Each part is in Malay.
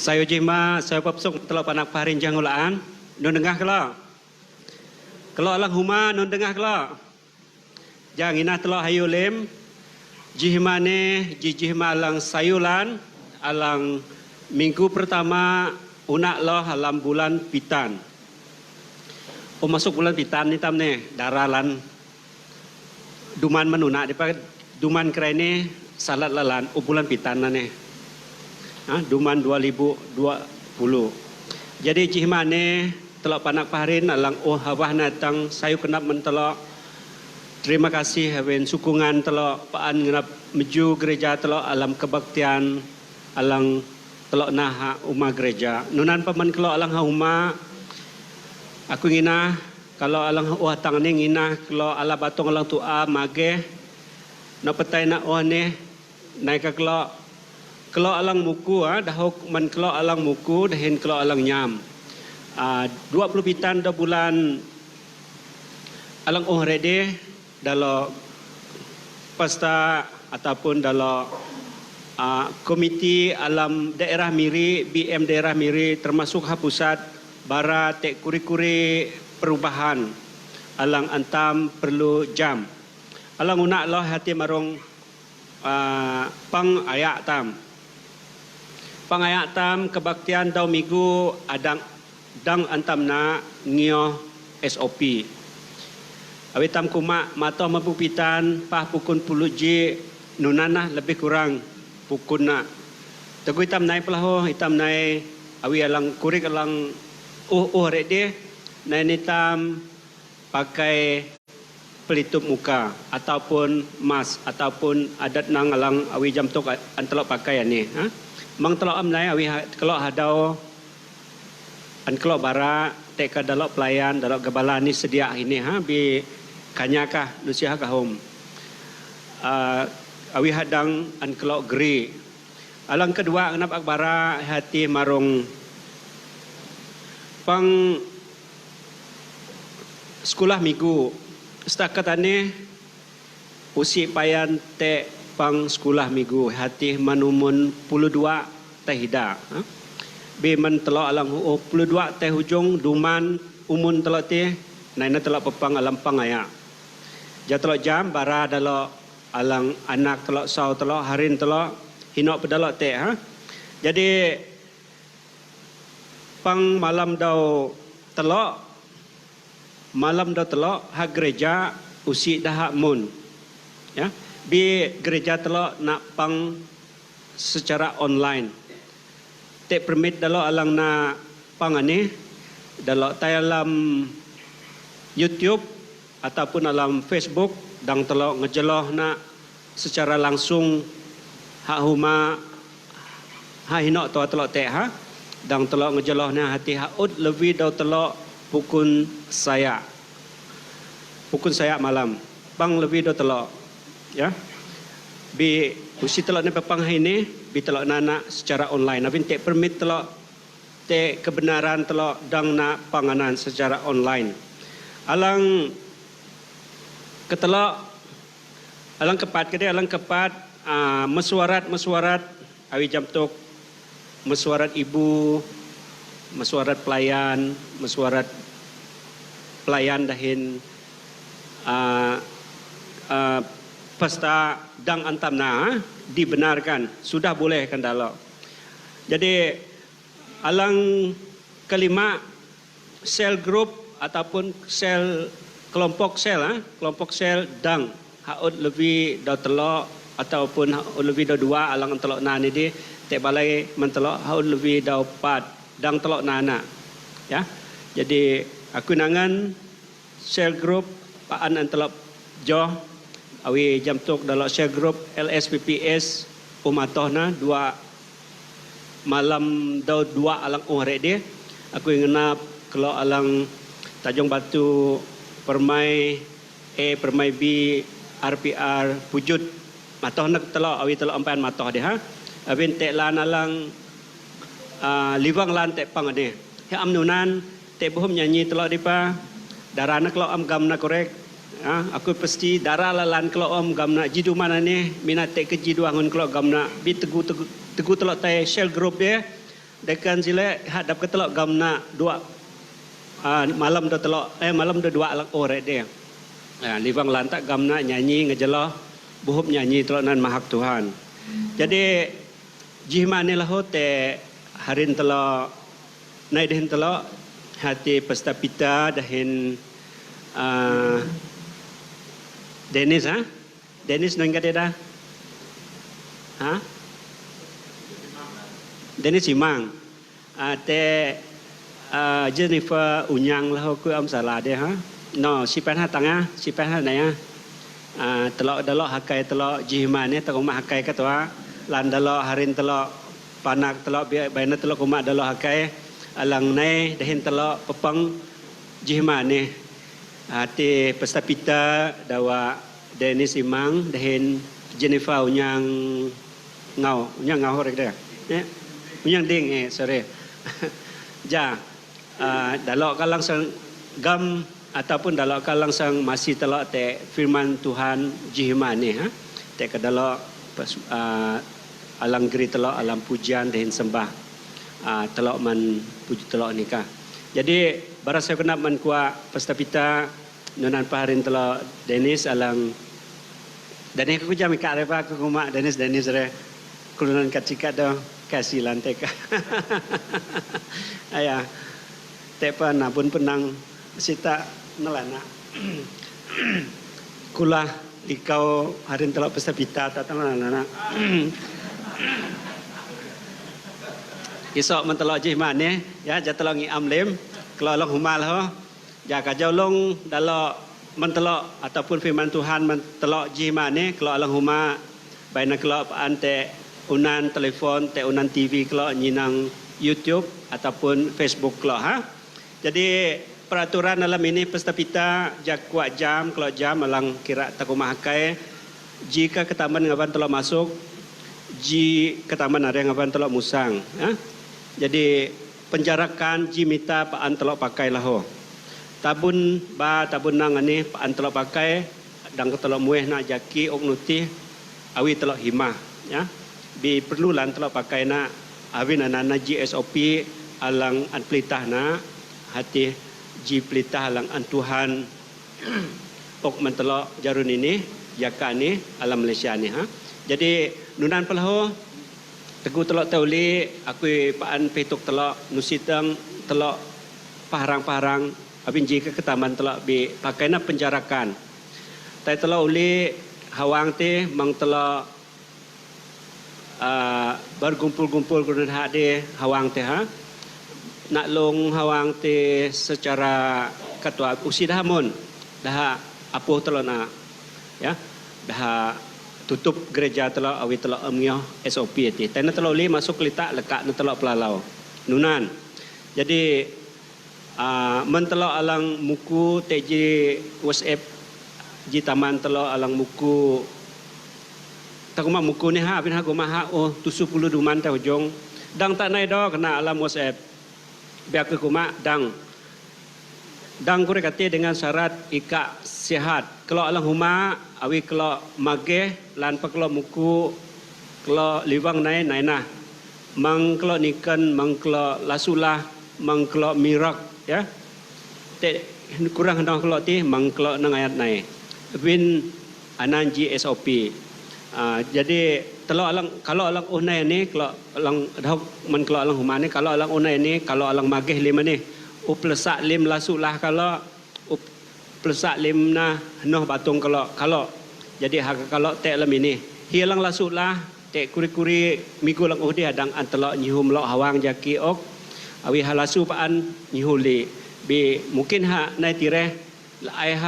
Saya jima, saya papsuk telok panak parin jangulaan. Nun dengah kelak. Kelak alang huma, nun dengah kelak. Jang inah telok hayu lem. Jihmane, jihma alang sayulan. Alang minggu pertama, unak loh alam bulan pitan. Oh masuk bulan pitan ni tam ne, daralan. Duman menunak, duman kerene salat lalan, bulan pitan na ne. Duman 2020. Jadi jihmane telok panak paharin alang hawah natang sayu kenap mentelok. Terima kasih hawen sukungan telok paan ngenap meju gereja telok alam kebaktian alang telok naha umah gereja. Nunan paman kelok alang hauma aku ngina kalau alang tang ni ngina kalau ala batong alang tua mage na petai na ne naik kelok kalau alang muku dahok man kalau alang muku dahin kalau alang nyam 20 pitan dah bulan alang rede dalam pasta ataupun dalam komiti alam daerah miri BM daerah miri termasuk pusat bara tek kuri-kuri perubahan alang antam perlu jam alang unak loh hati marong pang ayak tam pangayatam kebaktian dau minggu adang dang antam na ngio SOP. Awitam kuma matoh mabupitan pah pukun puluh J nunana lebih kurang pukun na. Tegu hitam naik pelaho hitam naik awi alang kurik alang rede naik hitam pakai pelitup muka ataupun mas ataupun adat nang alang awi jam tok antelok pakaian ni. Mang telok am nai awi kelok hadau an kelok bara teka dalok pelayan dalok gebala ni sedia ini bi kanyakah nusia kahom awi hadang an kelok geri alang kedua kenapa akbara hati marong pang sekolah minggu setakat ane usi payan te pang sekolah minggu hati manumun 22 teh hida be man telok alang 22 teh hujung duman umun telok teh naina telok pepang alam pangaya ja telok jam bara dalok alang anak telok sau telok harin telok hinok pedalok teh jadi pang malam dau telok hak gereja usi dah mun ya bi gereja telok nak pang secara online. Tek permit dalok alang na pang ani dalok dalam YouTube ataupun alam Facebook dang telok ngejeloh na secara langsung hak huma ha hinok to telok tek dang telok ngejeloh na hati haud lebih dau telok pukun saya malam pang lebih dau telok ya bi usi telok ni pepang ini bi telok nana secara online tapi tek permit telok tek kebenaran telok dang na panganan secara online alang ketelok alang kepat kedai alang kepat mesuarat awi jam tok mesuarat ibu mesuarat pelayan dahin pesta dang antam na dibenarkan sudah boleh kan dalok. Jadi alang kelima sel grup ataupun sel kelompok sel dang haud lebih dah telok ataupun haud lebih dah dua alang telok na ni di tek balai mentelok haud lebih dah pat dang telok nana ya. Jadi aku nangan sel grup paan antelok joh awi jam tok dalam share group LSPPS umatohna dua malam dua alang rede aku ngenap kalau alang Tanjung Batu Permai Permai B RPR Pujut matohna telok awi telok empan matoh dia abin tek lan alang liwang lan tek pang ade ya amnunan tek bohom nyanyi telok dipa darana kalau am gamna korek aku pasti darah lalan kalau om gamna jidu mana ni minat tek keji dua ngun kalau gamna bi tegu telok tai shell group dia dekan sila hadap ke telok gamna dua malam do telok malam do dua lang ore dia. Livang lantak gamna nyanyi ngejelah buhub nyanyi telok nan mahak Tuhan. Jadi jihmane lah te harin telok naik dehin telok hati pesta pita dahin Dennis Dennis nang kata dah. Dennis Imang. Te Jennifer Unyang lah ku am salah dia No, si pen tengah, si pen naya. Telok hakai telok jihman ni tak rumah hakai katwa. Lan telok harin telok panak telok baina telok rumah telok hakai. Alang nai dahin telok pepang jihman ni. Ti pesta pita dawa Dennis Imang dahin Jennifer Unyang ngau rek dia. Unyang ding sorry. Ja dalok kalang sang gam ataupun dalok kalang sang masih telok te firman Tuhan jihman ni te kedalok alang geri telok alam pujian dahin sembah telok man puji telok nikah. Jadi barasa kena man kuat pesta pita nunan paharin telok Dennis alang dan aku jam ikat apa aku kumak Dennis re kulunan kacikat do kasih lantai ka. Ayah tepa nabun penang sita nelana. Kula ikau harin telok pesta pita tatang nelana. Isok mentelok jihman ni ya jatelok ngi amlim kalau long humal ho ja kajau long dalok mentelok ataupun firman Tuhan mentelok jihman ni kalau long huma baina kalau paan te unan telefon te unan TV kalau nyinang YouTube ataupun Facebook kalau Jadi peraturan dalam ini pesta pita kuat jam kalau jam alang kira takumah hakai jika ke taman ngaban telok masuk ke taman area ngaban telok musang Jadi penjarakan jimita paan telok pakai laho. Tabun nang ani paan telok pakai dang telok mueh nak jaki ok nuti awi telok himah Bi perlulan telok pakai na awin anana GSOP alang an pelitah na hati ji pelitah alang an Tuhan ok mentelok jarun ini jaka ni alam Malaysia ni Jadi nunan pelaho Teguh telok tauli aku paan petuk telok nusitang telok paharang-paharang abin jika ke taman telok bi pakaina penjarakan. Tai telok uli hawang te mang telok bergumpul-gumpul guna hade hawang te nak long hawang te secara katwa usi dah mun dah apuh telok na dah tutup gereja telok awi telok amnyo SOP ti. Tena telok li masuk letak lekat na telok pelalau. Nunan. Jadi mentelok alang muku teji WhatsApp ji taman telok alang muku takuma muku ni bin guma tusu pulu duman ta hujung. Dang tak nai do kena alam WhatsApp. Biak ke kuma dang kure kate dengan syarat ika sihat. Kalau alang huma awi kalau mageh lan pa kalau muku kalau liwang nai nah. Mang kalau nikan mang kalau lasulah mang kalau mirak Te kurang hendang kalau ti mang kalau nang ayat nai. Win ananji SOP. Jadi kalau alang unai ni kalau alang dahok man kalau alang huma ni kalau alang unai ni kalau alang mageh lima ni uplesak lim lasulah kalau uplesak lim na noh batung kalau jadi hak kalau te lam ini hilang lasulah te kuri-kuri migu lang uhdi hadang antelok nyihum lo hawang jaki ok awi halasu paan nyihuli bi mungkin nai tireh lai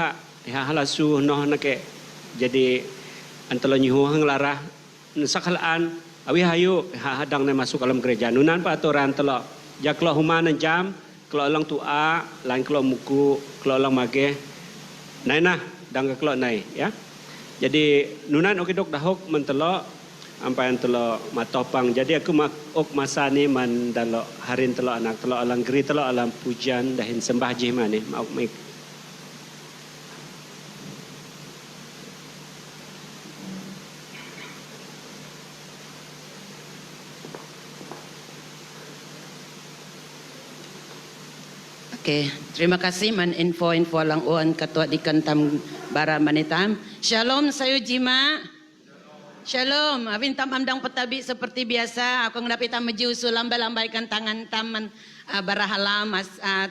halasu noh nake jadi antelok nyihu hang larah sakhalaan awi hayu hadang nai masuk alam gereja nunan pa aturan telok jaklo humanan jam kalau lang tua, lain kalau muku, kalau lang mage, nai nah, dang kalau nai, Jadi nunan okidok dahok mentelok, ampai telok matopang. Jadi aku ok masa ni mandalok harin telok anak telok alang geri telok alam pujian dahin sembah jihman ni, mauk maik. Oke, terima kasih info lang uan katua di kantam bara manitam. Shalom sayo jima. Shalom, abin tam amdang petabi seperti biasa. Aku ngedapi tam meju lambai-lambaikan tangan taman barahalam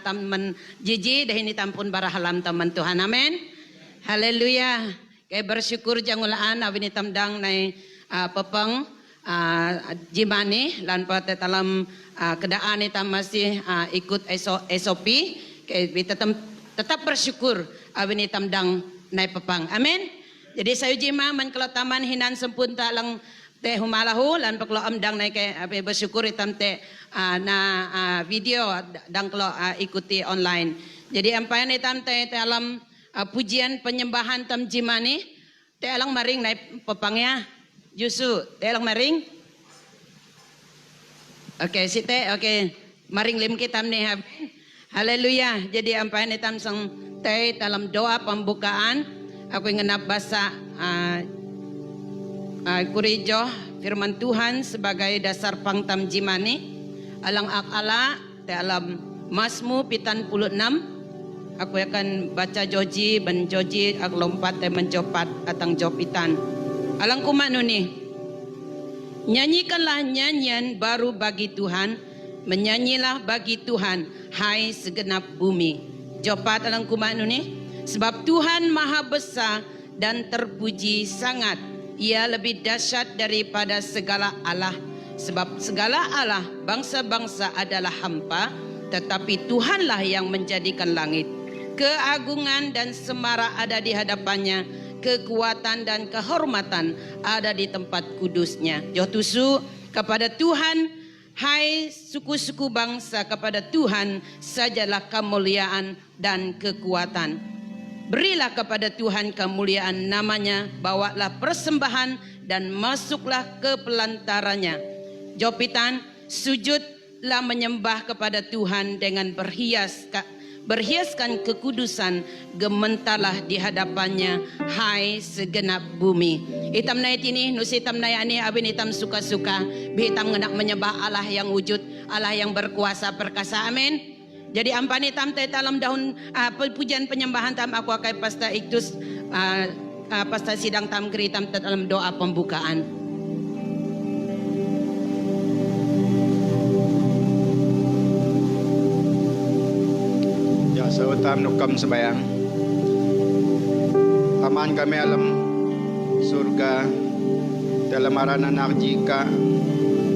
taman jiji dah ini tampun barahalam taman Tuhan. Amin. Haleluya. Kayak bersyukur jangulaan abin tamdang nai pepeng jimani lan pada dalam kedaan kita masih ikut SOP kita tetap bersyukur abin tamdang naik pepang. Amin. Jadi saya jima man kalau taman hinan sempun tak lang teh humalahu lan paklo amdang naik bersyukur itam teh video dan kalau ikuti online. Jadi ampayan itam teh dalam pujian penyembahan tam jimani teh alang maring naik pepangnya. Yusu teh alang maring. Oke, site, oke. Maring lim kita nih. Haleluya. Jadi ampain itam sang teh dalam doa pembukaan. Aku ngenap bahasa kurijo firman Tuhan sebagai dasar pangtam jimani. Alang akala dalam Mazmur 76. Aku akan baca joji ben joji aku lompat teh mencopat atang jopitan. Alang kumanu nih. Nyanyikanlah nyanyian baru bagi Tuhan, menyanyilah bagi Tuhan, hai segenap bumi. Jopat alang kumanu nih, sebab Tuhan maha besar dan terpuji sangat. Ia lebih dahsyat daripada segala Allah. Sebab segala Allah, bangsa-bangsa adalah hampa, tetapi Tuhanlah yang menjadikan langit. Keagungan dan semara ada di hadapannya. Kekuatan dan kehormatan ada di tempat kudusnya. Jotusu kepada Tuhan, hai suku-suku bangsa, kepada Tuhan sajalah kemuliaan dan kekuatan. Berilah kepada Tuhan kemuliaan namanya, bawalah persembahan dan masuklah ke pelantarannya. Jopitan, sujudlah menyembah kepada Tuhan dengan berhiaskan kekudusan, gementarlah di hadapannya, hai segenap bumi. Itam nait ini, nusi itam nayani abin itam suka-suka, bihitam ngenak menyembah Allah yang wujud, Allah yang berkuasa perkasa. Amin. Jadi ampan itam teh dalam daun pujian penyembahan tam aku akan pasta iktus pasta sidang tam keritam dalam doa pembukaan. Sautam nukam sebayang. Taman kami alam surga dalam arahan anak jika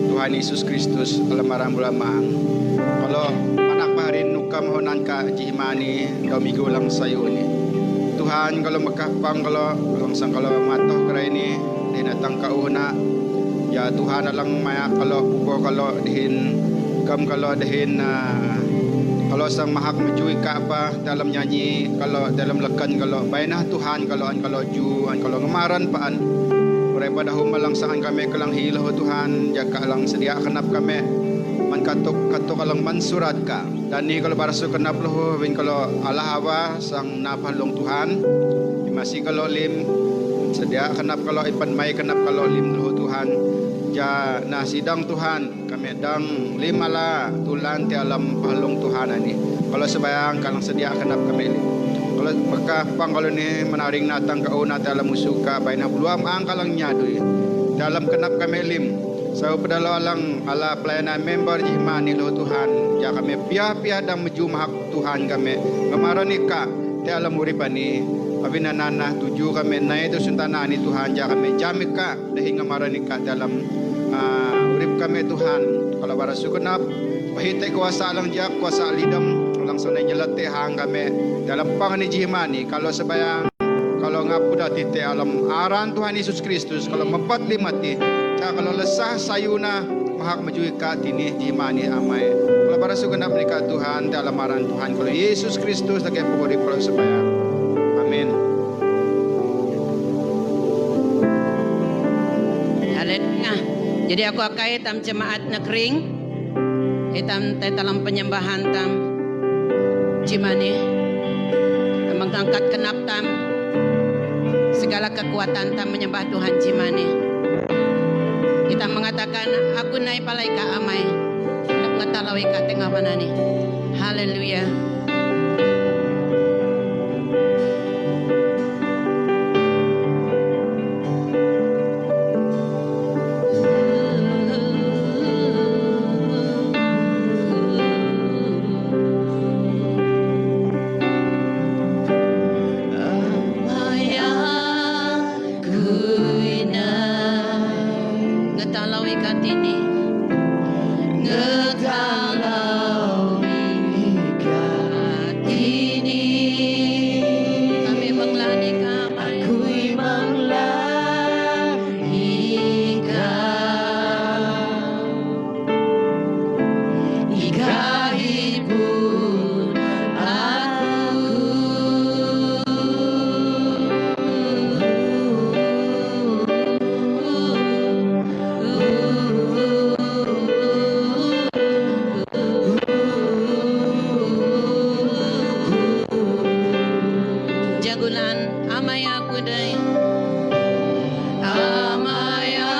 Tuhan Yesus Kristus alam arang bulamang. Kalau anak paharin nukam honan ka jihimani domigo lang sayo ni. Tuhan kalau makapang kalau langsang kalau matoh kera ini dinatang kauna. Ya Tuhan alang maya kalau buko kalau dihin kam kalau dihin kalau sang mahak mencui ka apa dalam nyanyi, kalau dalam lekan, kalau bainah Tuhan, kalau juan, kalau ngemaran paan. Daripada humalang saan kami kelang hilah Tuhan, jaga lang sedia kenap kami, man katok alang mansurat ka. Dan ni kalau baraso kenap loh, win kalau Allah awa sang napalong Tuhan, masih kalau lim sedia kenap kalau ipan mai kenap kalau lim loh Tuhan. Ja nah sidang Tuhan kami dang limala tulan ti alam palong Tuhan ani. Kalau sebayang kalang sedia kenap kami lim. Kalau maka pang kalau ni menaring natang kauna ti alam musuka baina buluam ang kalang nyadoy. Dalam kenap kami lim. Sa pedalo alang ala pelayanan member jimani lo Tuhan. Ja kami pia-pia dang meju mahak Tuhan kami. Kemaron ika ti alam uripani. Abinanana tuju kami na itu suntana ni Tuhan ja kami jamik ka dahing ngamaran dalam urip kami Tuhan kalau barasu kenap pahitay kuasa lang jak kuasa lidam lang sanay nyelate hang kami dalam pangani jihimani kalau sebayang kalau ngapuda tite alam aran Tuhan Yesus Kristus kalau mapat limati kalau lesah sayuna mahak majui ka tini jihimani amai kalau barasu kenap ni ka Tuhan dalam aran Tuhan kalau Yesus Kristus lagi pukul di pulau sebayang. Amin. Haleluya. Jadi aku akai tam jemaat nekring. Itam dalam penyembahan tam jimani. Mengangkat kenap tam segala kekuatan tam menyembah Tuhan jimani. Kita mengatakan aku naik palai ka amai. Ngatalawi ka tengah mana ni. Haleluya. Amaya kudai. Amaya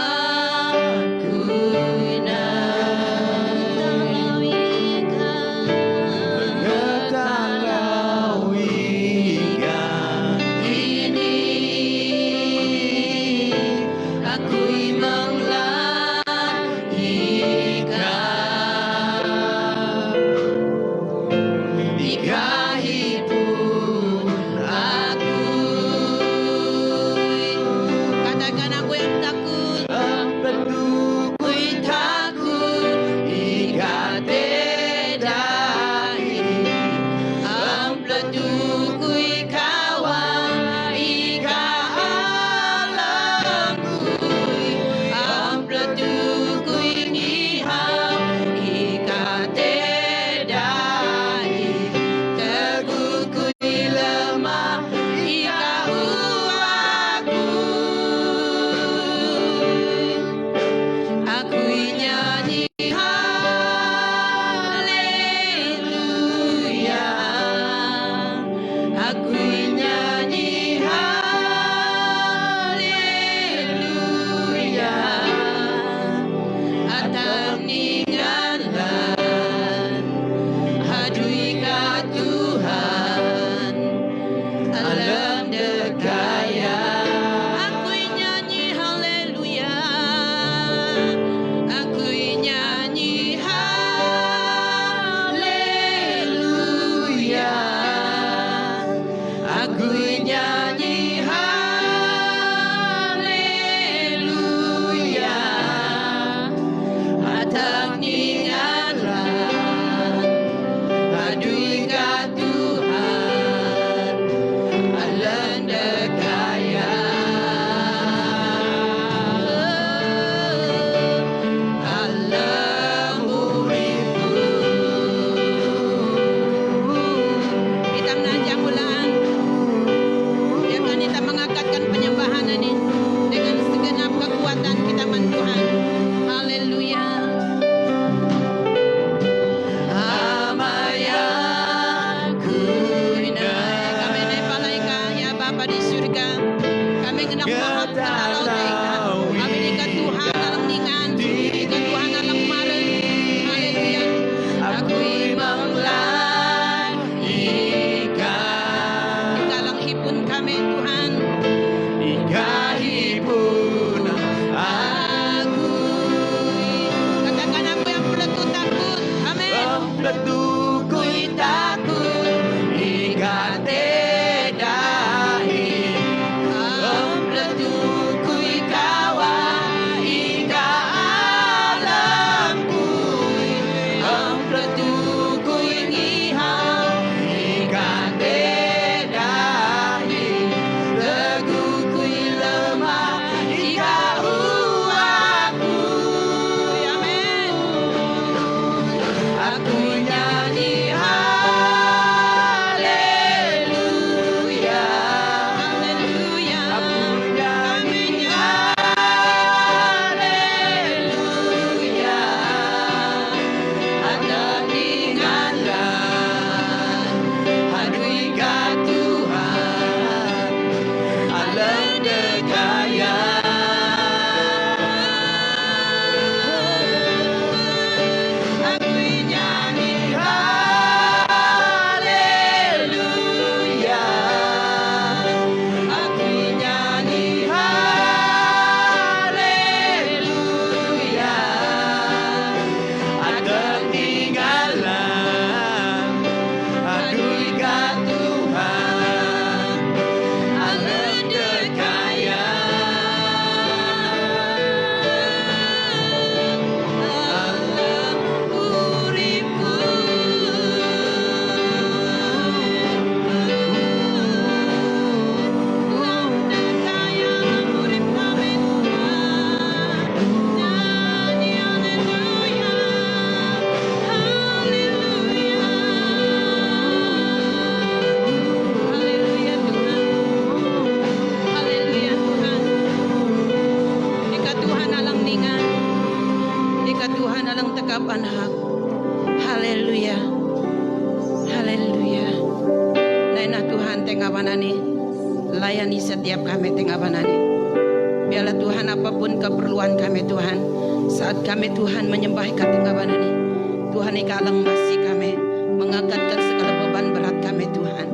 katakan aku yang takut. Kui takut ikatedai amplatu kui kawan ika alam kui amplatu kui ngihau ikatedai teguh kui lemah ika aku nyanyi haleluya, aku nyanyi haleluya, atam ninggalan hadui ka Tuhan alam dekaya. Aku nyanyi haleluya, aku nyanyi haleluya, aku nyanyi haleluya, atam ninggalan hadui ka Tuhan alam dekaya. Alam uripu kita menanjang bulan, jangan kita mengangkatkan penyembahan ini dengan segenap kekuatan kita Tuhan. Haleluya. Amaya kunai kami nepalaika ya Bapa di surga, kami hendak mohon kalau kami dekat Tuhan dalam ningan, dekat Tuhan dalam maren. Haleluya. Aku imanglan ikan dalam hipun kami Tuhan, ikahipun aku. Katakan aku yang peletu takut. Amin. Peletu kui takut ikatedai peletu kui kawan ika alam kui peletu kui ngihau ikatedai teguh kui lemah ika aku. Amin. Aku nyanyi haleluya, haleluya, kami nyanyi haleluya, atam ninggalan hadui ka Tuhan alam dekaya. Aku nyanyi haleluya, aku nyanyi haleluya, atam ninggalan hadui ka Tuhan alam dekaya. Alam uripu dekaya urip kami Tuhan, nyanyi haleluya, haleluya, haleluya Tuhan, haleluya Tuhan. Dekat Tuhan alang ningan, dekat Tuhan alang tekapan hak. Haleluya, haleluya. Nainah Tuhan tengah wanani layani menyertai setiap kami tengah banani. Biarlah Tuhan apapun keperluan kami Tuhan, saat kami Tuhan menyembah Ika tengah banani, Tuhan Ika alang masih kami mengangkatkan segala beban berat kami Tuhan.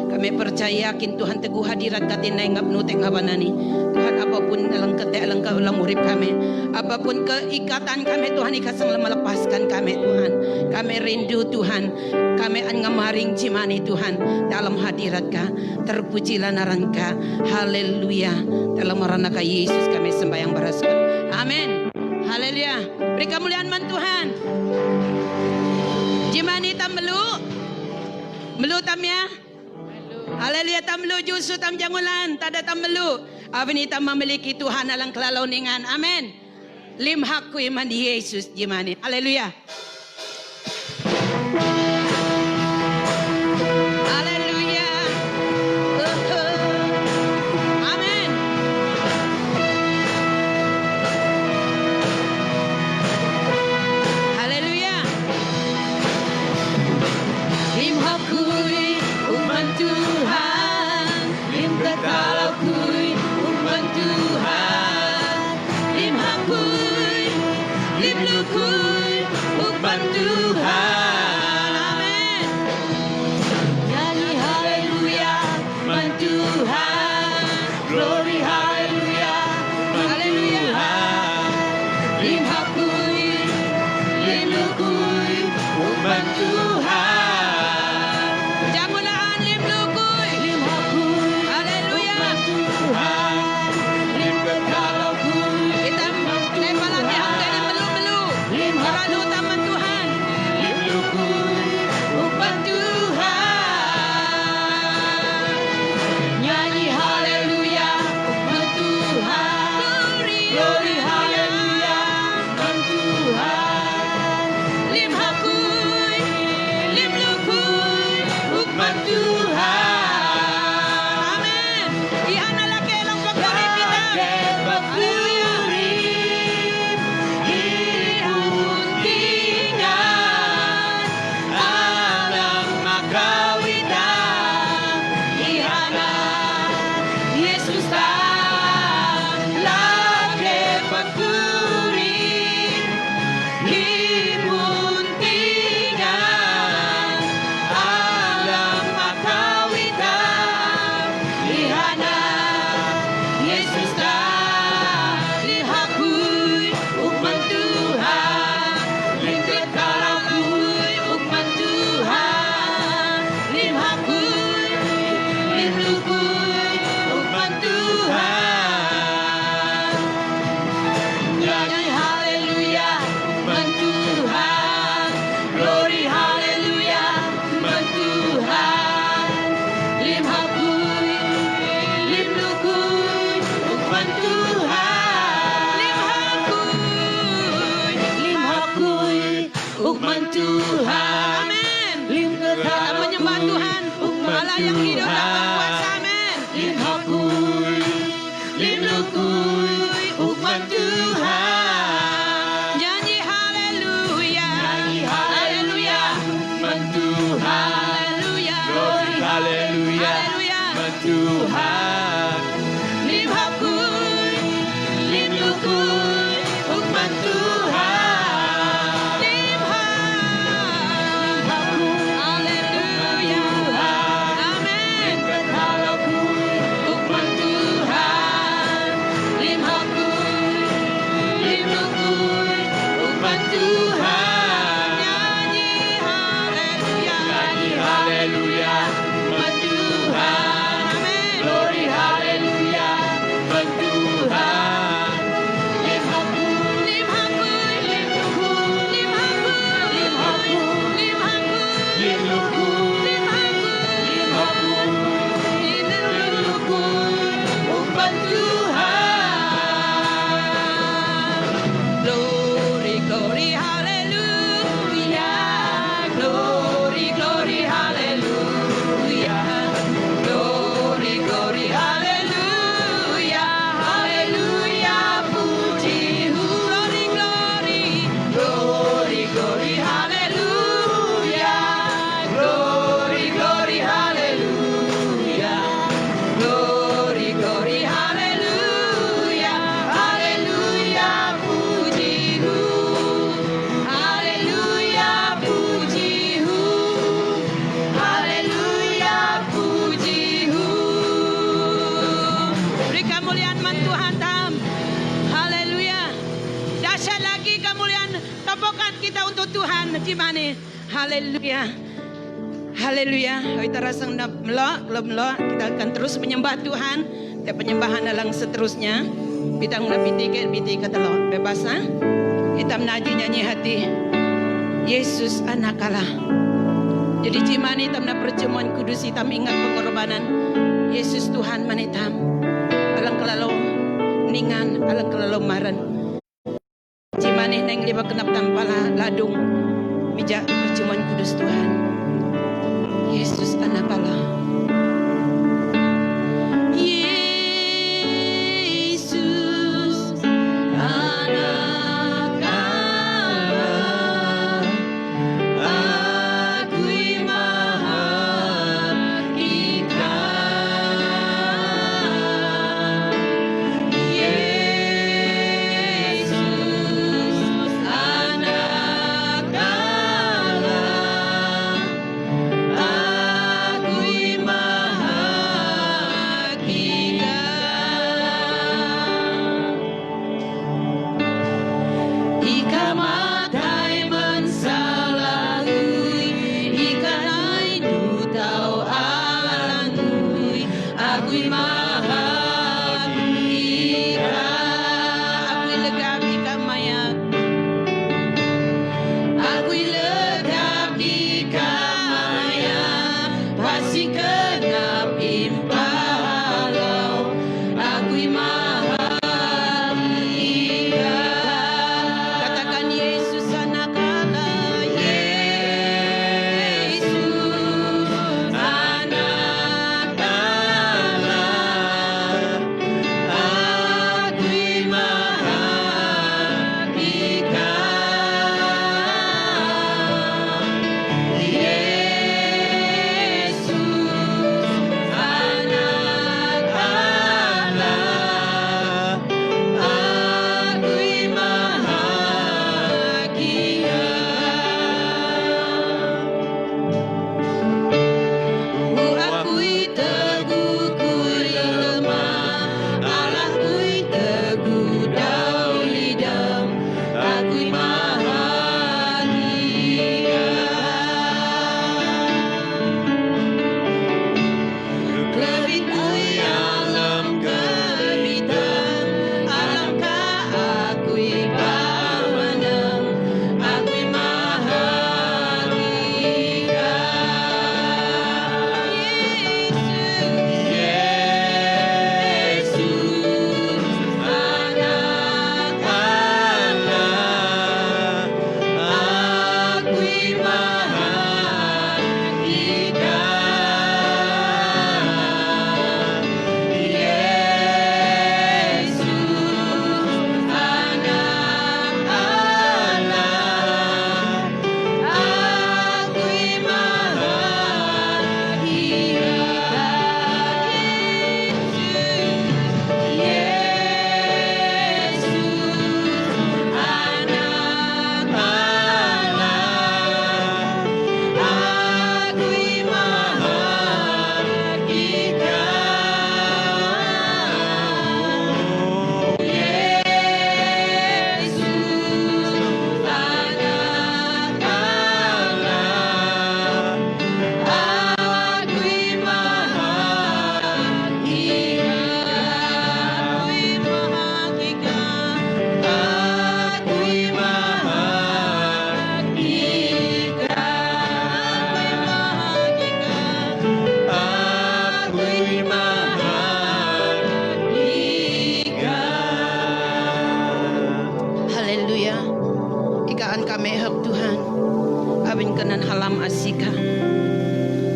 Kami percaya yakin Tuhan teguh hadirat katina ingap nu tengah banani. Tuhan apapun dalam ketek alang kaulang urip kami, apapun keikatan kami Tuhan Ika sang melepaskan kami Tuhan. Kami rindu Tuhan, kami an ngamaring cimani Tuhan dalam hadirat Ka. Terpujilah naran Ka. Haleluya. Dalam marana Ka Yesus kami sembahyang berasal. Amin. Haleluya. Beri kemuliaan man Tuhan. Jimani tam melu tam ya. Haleluya tam melu jusu tam jangulan tada tam melu. Avini tam memiliki Tuhan alang kelalau ningan. Amin. Lim hakku iman di Yesus jimani. Haleluya. Haleluya. Amin. Haleluya. Lim hakui umat Tuhan, lim kekalakui umat Tuhan, lim hakui, lim lukui umat Tuhan. Amin. Nyanyi haleluya umat Tuhan, glory haleluya umat Tuhan, lim hakui, lim lukui umat Tuhan. Jangulaan lim lukui, lim hakui, haleluya umat Tuhan, lim kekalakui kita nepalan yang dari melu-melu, lim hakui taman Tuhan, lim lukui umat Tuhan. Nyanyi haleluya umat Tuhan, glory haleluya umat Tuhan, lim hakui, lim lukui umat Tuhan. Amin. Ihan laki lang pagpurip kita. Pagpurip, iuntingan, alam makawitan, ihana, Yesus tan, laki pagpurip, iuntingan, alam makawitan, ihana, Yesus tan, lihakui umat Tuhan, limkekalakui umat Tuhan, limhakui, limlukui umat Tuhan. Nyanyi haleluya umat Tuhan, glory haleluya umat Tuhan, lim hakui, lim lukui umat Tuhan, lim hakui umat Tuhan. Amin. Kita menyembah Tuhan, Allah yang hidup dan berkuasa. Amin. Lim hakui, lim lukui umat Tuhan. Nyanyi haleluya, haleluya umat Tuhan, haleluya, glory haleluya umat Tuhan. Lim hakui, lim lukui umat Tuhan. Lim hakui, haleluya, amin. Lim hakui umat Tuhan, lim kemuliaan man Tuhan tam. Haleluya. Dahsyat lagi kemuliaan topokan kita untuk Tuhan gimana? Haleluya. Haleluya. Kita rasang melok, kita akan terus menyembah Tuhan. Dan penyembahan dalam seterusnya. Kita biti kata lo bebas ha? Kita menaji nyanyi hati. Yesus anak Allah. Jadi cimani tam na perjamuan kudus hitam ingat pengorbanan Yesus Tuhan manitam. Alang kelalo ningan, alang kelalo maran. Cimani neng liba kenap tampala ladung mijak perjamuan kudus Tuhan. Yesus anak Allah.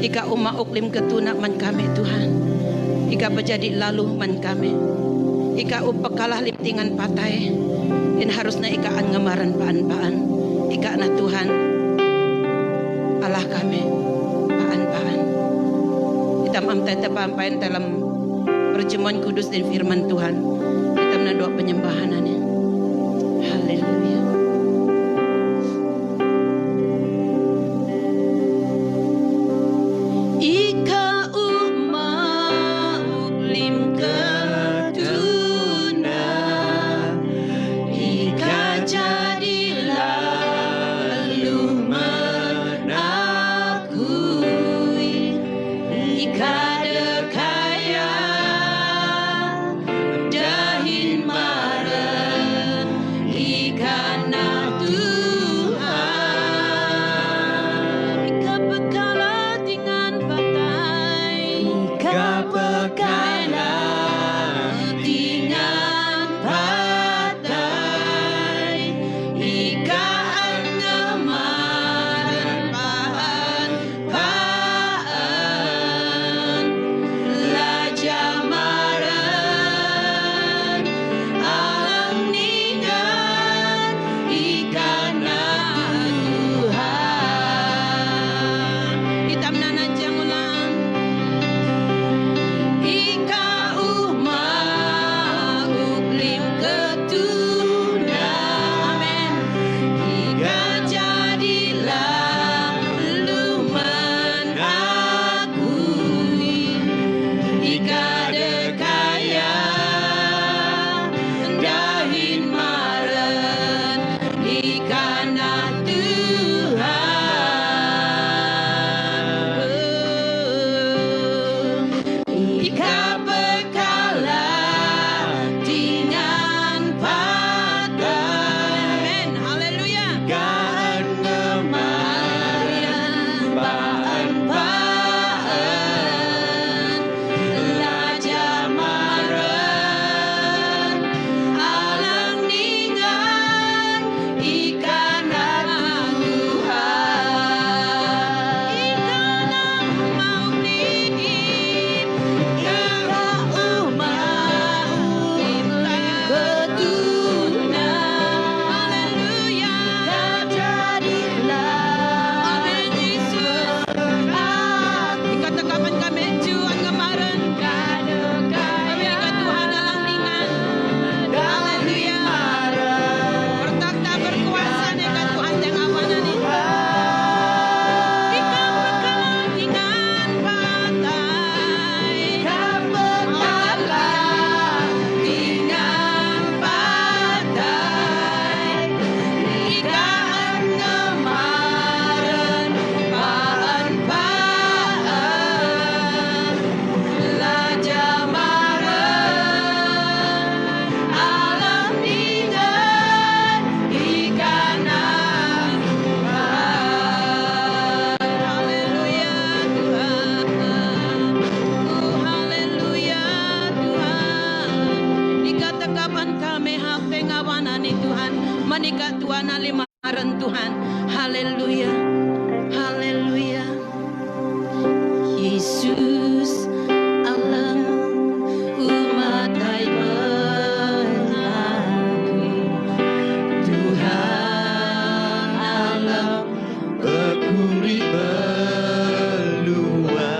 Ika umma uklim ketunak man kami Tuhan. Ika pejadi lalu man kami. Ika upakalah liptingan patai. In harusnya ika an ngamaran paan-paan. Ika na Tuhan Allah kami paan-paan. Hitam am tete pampain dalam perjamuan kudus dan firman Tuhan. Hitam na doa penyembahanannya. Haleluya. Ika umma uklim ketunak tengawanani Tuhan. Manika Tuhan alimaran Tuhan. Haleluya. Haleluya. Yesus Allah umat mengaku Tuhan Allah Berkuri belua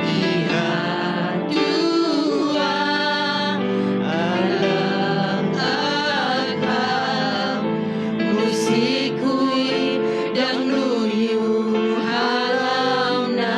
lihat Tuhan alam akal musikui dan nuyu halamna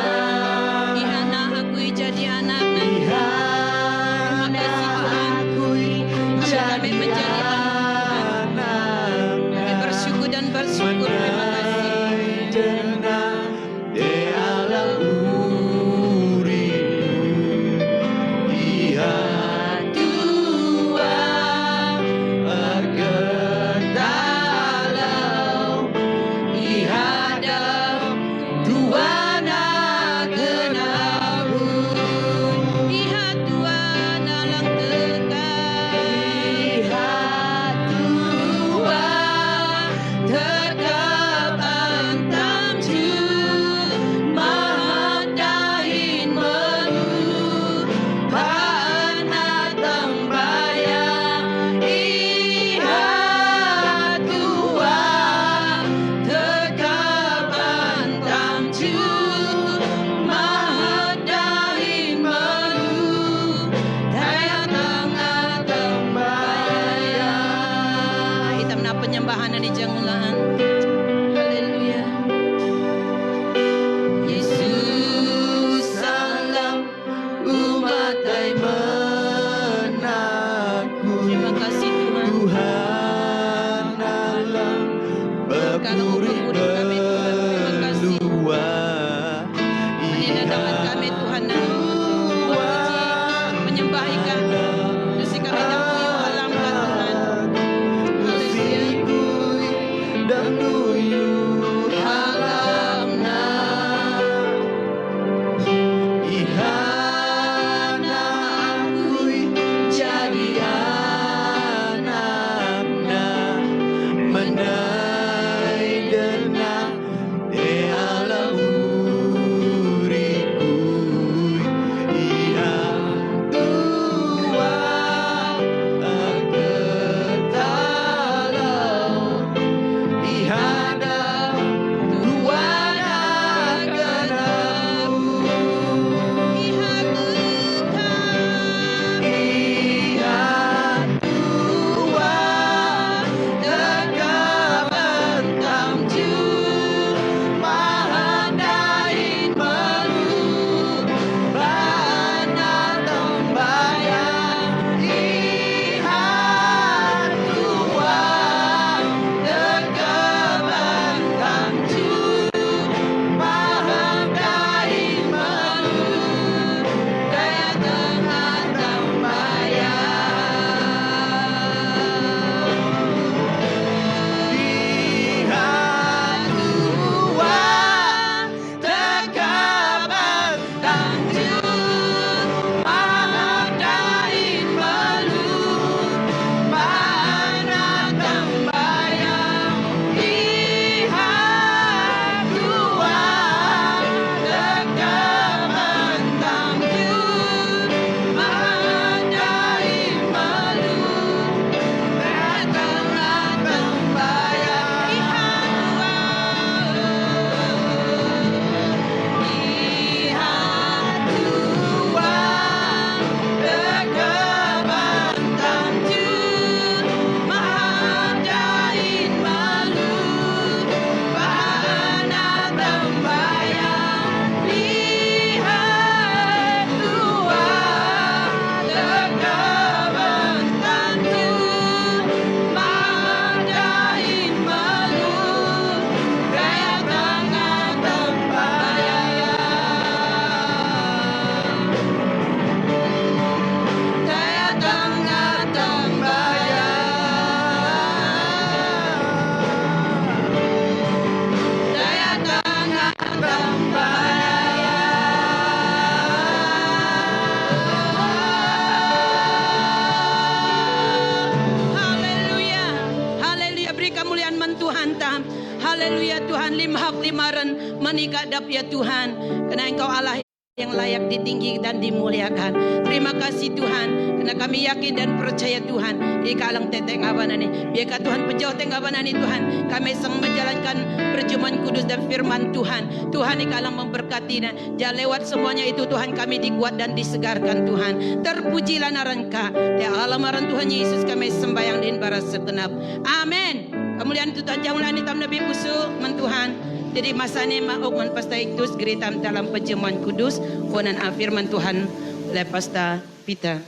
Haleluya Tuhan, limhak limaran menikadap ya Tuhan. Karena Engkau Allah yang layak ditinggi dan dimuliakan. Terima kasih Tuhan, karena kami yakin dan percaya Tuhan, ika alang teteng abanani, biarkan Tuhan pejauh teng abanani Tuhan, kami sang menjalankan perjumpaan kudus dan firman Tuhan. Tuhan ika alang memberkati, dan lewat semuanya itu Tuhan kami dikuat dan disegarkan Tuhan. Terpujilah narangka, ya Allah maran Tuhan Yesus kami sembahyang din bara segenap. Amin. Kemuliaan itu Tuhan jangan hitam Nabi Busu men Tuhan. Jadi masa ini mauk man pasta iktus geritam dalam perjamuan kudus konan firman Tuhan lepasta pita.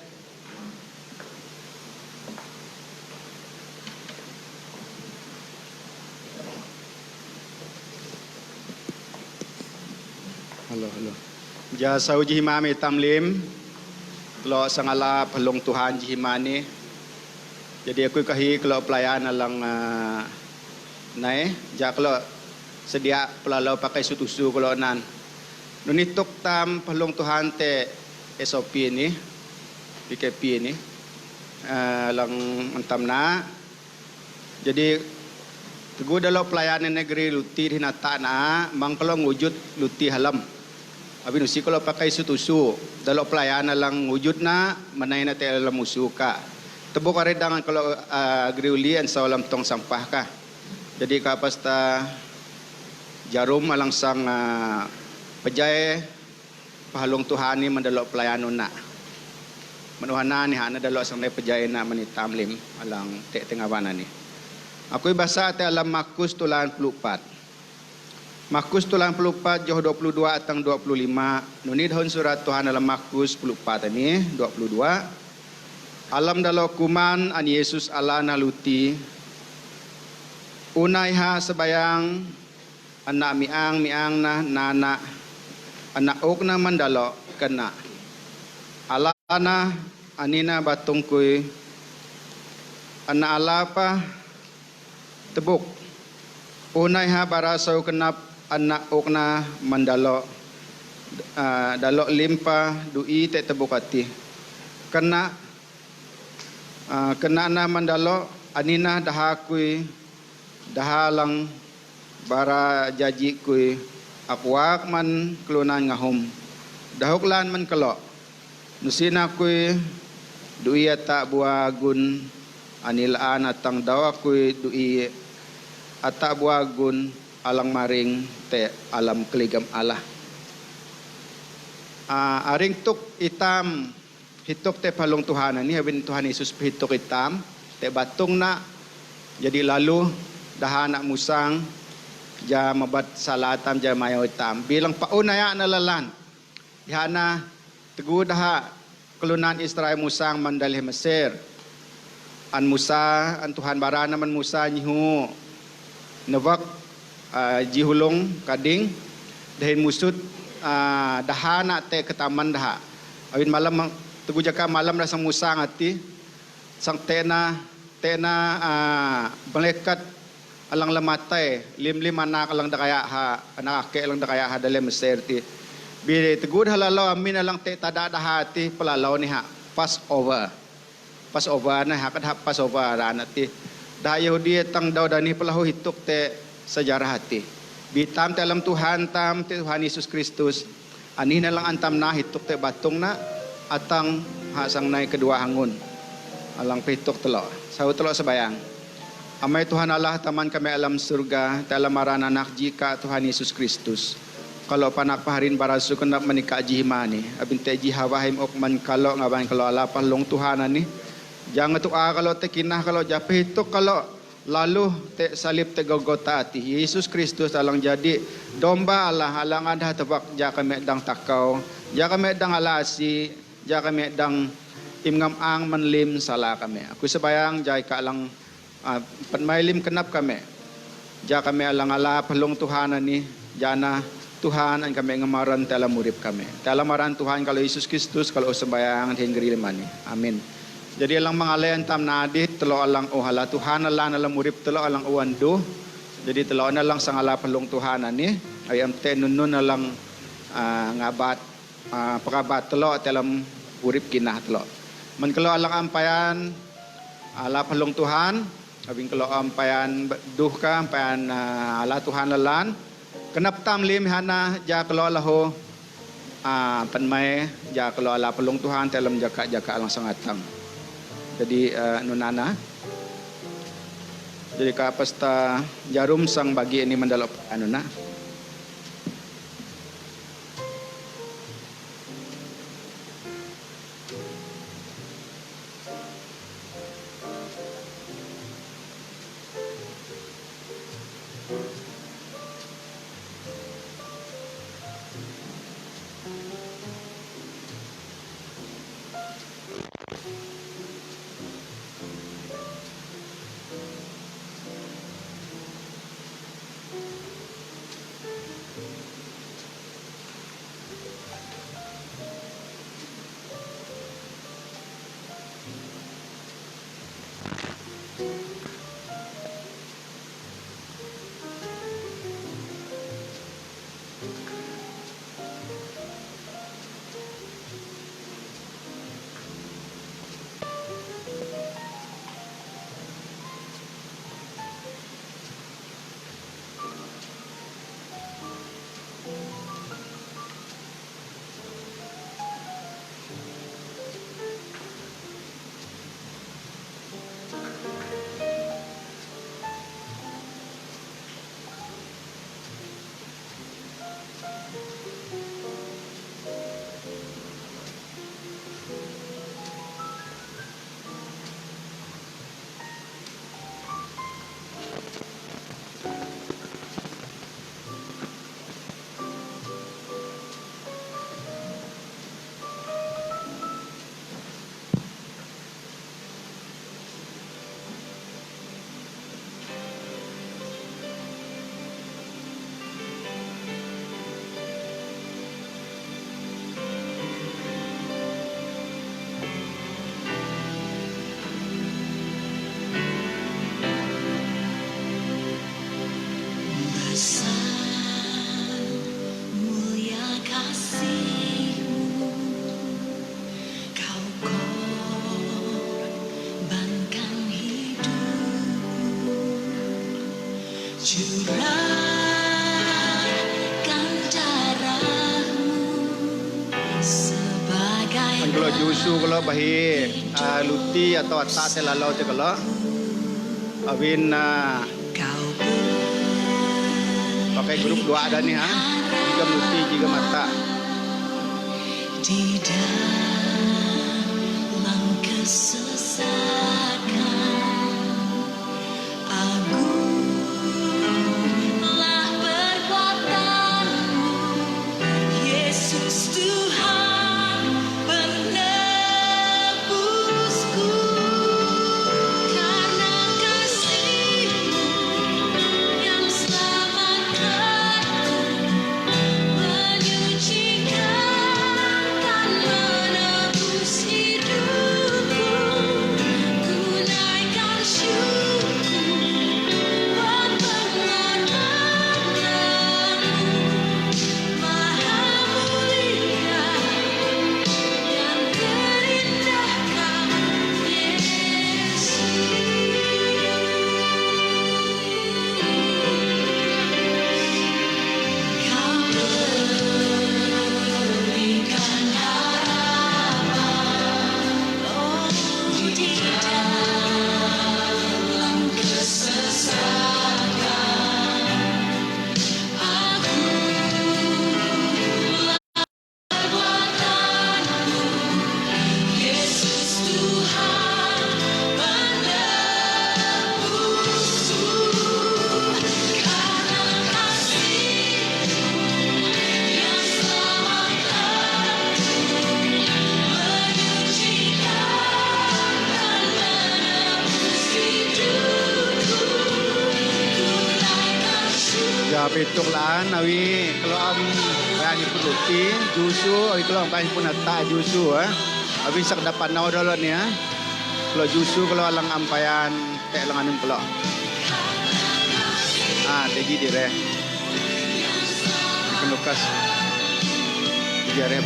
Halo. Ja sau jihimami tamlim. Lo sangala pelong Tuhan jihimani. Jadi aku kahi kalau pelayan alang nae. Ja kalau sedia pelalau pakai sutusu kalau nan. Nunitok tam pelong Tuhan te SOP ni. PKP ni. Lang entam na. Jadi teguh dalam pelayanan negeri luti hinata na mang kalau ngujud luti halam. Abi nusi kalau pakai sutusu dalam pelayanan lang wujud na manay na te alam musuka. Tebuk aredangan kalau griulian sa alam tong sampah ka. Jadi kapasta jarum alang sang pejay pahalong Tuhan ni mendalok pelayanan na. Menuhana ni hana dalok sang pejay na manitamlim alang te tengawana ni. Aku bahasa te alam Markus tulan 44. Markus tulan 44 Johor 22 atang 25. Nuni daun surat Tuhan dalam Markus 44 ini 22. Alam dalau kuman an Yesus ala naluti. Unai ha sebayang anak miang na nana anak ok na mandalo kena. Alana anina batungkuy anak alapa tebuk. Unai ha barasaw kenap anak okna mandalo dalo limpa dui te tebukati kena na mandalo anina dahakui dahalang bara jaji kui akwak man kelunan ngahum dahuklan man kelo nusina kui dui ata buagun anilaan atang dawa kui dui ata buagun alang maring te alam keligam Allah. Aring tuk itam hitok te palong Tuhan ni habin Tuhan Yesus hitok itam te batung na jadi lalu dahana musang ja mabat salatam ja mayo itam bilang paunaya nalalan ihana tegu daha kelunan Israel musang mandalih Mesir an Musa an Tuhan barana man Musa nyihu nevak jihulong kading dahin musud dahana te ketaman daha awin malam tugu jaka malam rasa musang ati sang tena melekat alang lematay lim anak alang dakaya ha anak ake alang dakaya ha dalam Mesir ti bi tegur halalaw amin alang te tada dahati pelalaw ni ha Passover na ha kad Passover ran ati da Yahudi tang daw dani pelahu hituk te sejarah hati. Bitam te alam Tuhan tam te Tuhan Yesus Kristus. Ani na lang antam na hituk te batong na atang hasang na kedua hangun. Alang pituk telo. Saud telo sebayang. Amay Tuhan Allah taman kami alam surga te alam maran anak jika Tuhan Yesus Kristus. Kalau panak paharin barasu kenap menika jihimani. Abin te jihawahim okman kalau ngaban kalau ala palong Tuhan ani. Jangan tu kalau te kinah kalau jape hituk kalau lalu te salib te Golgota ati Yesus Kristus alang jadi domba Allah alang ada tebak ja kami dang takau ja kami dang alasi ja kami dang imngam ang manlim sala kami aku sebayang jai ka alang panmailim kenap kami ja kami alang ala pelong Tuhan ani jana Tuhan an kami ngamaran te alam urip kami te alam maran Tuhan kalau Yesus Kristus kalau sebayang hinggri limani amin. Jadi alang mangalayan tam nadit telo alang ohala Tuhan ala alam urip telo alang uwandu. Jadi telo na lang sang ala palong Tuhan ani ayam te nunun alang ngabat pakabat telo telam urip kinah telo. Man kalo alang ampayan ala palong Tuhan Abing kalau ampayan duh ka ampayan ala Tuhan lalan. Kenap tam lim hana ja kalau laho panmai ja kalau ala pelung Tuhan dalam jaka alang sangatang. Jadi nunana. Jadi kapasta jarum sang bagi ini mendalop anuna. Kalau jusu kalau bahi luti atau atta telalau je kalau abin pakai grup dua ada nih jika luti jika mata di dalam kesesakan agunglah perbuatanmu Yesus Tuhan penebusku karena kasih-Mu yang selamatkanku menyucikan dan menebus hidupku ku naikkan syukur buat pengampunanmu Maha mulia dan terindah Kau Yesus Kau berikan harapan di dalam kesesakan agunglah perbuatanmu Yesus Tuhan penebusku karena kasih-Mu yang selamatkanku menyucikan dan menebus hidupku ku naikkan syukur ya petuk laan awi kalau am bayani pun luti jusu awi kalau bayani pun atta jusu abin sak dapat nau dolo nih kalau jusu kalau alang ampayan tek langanin kalau teji dire kenukas biare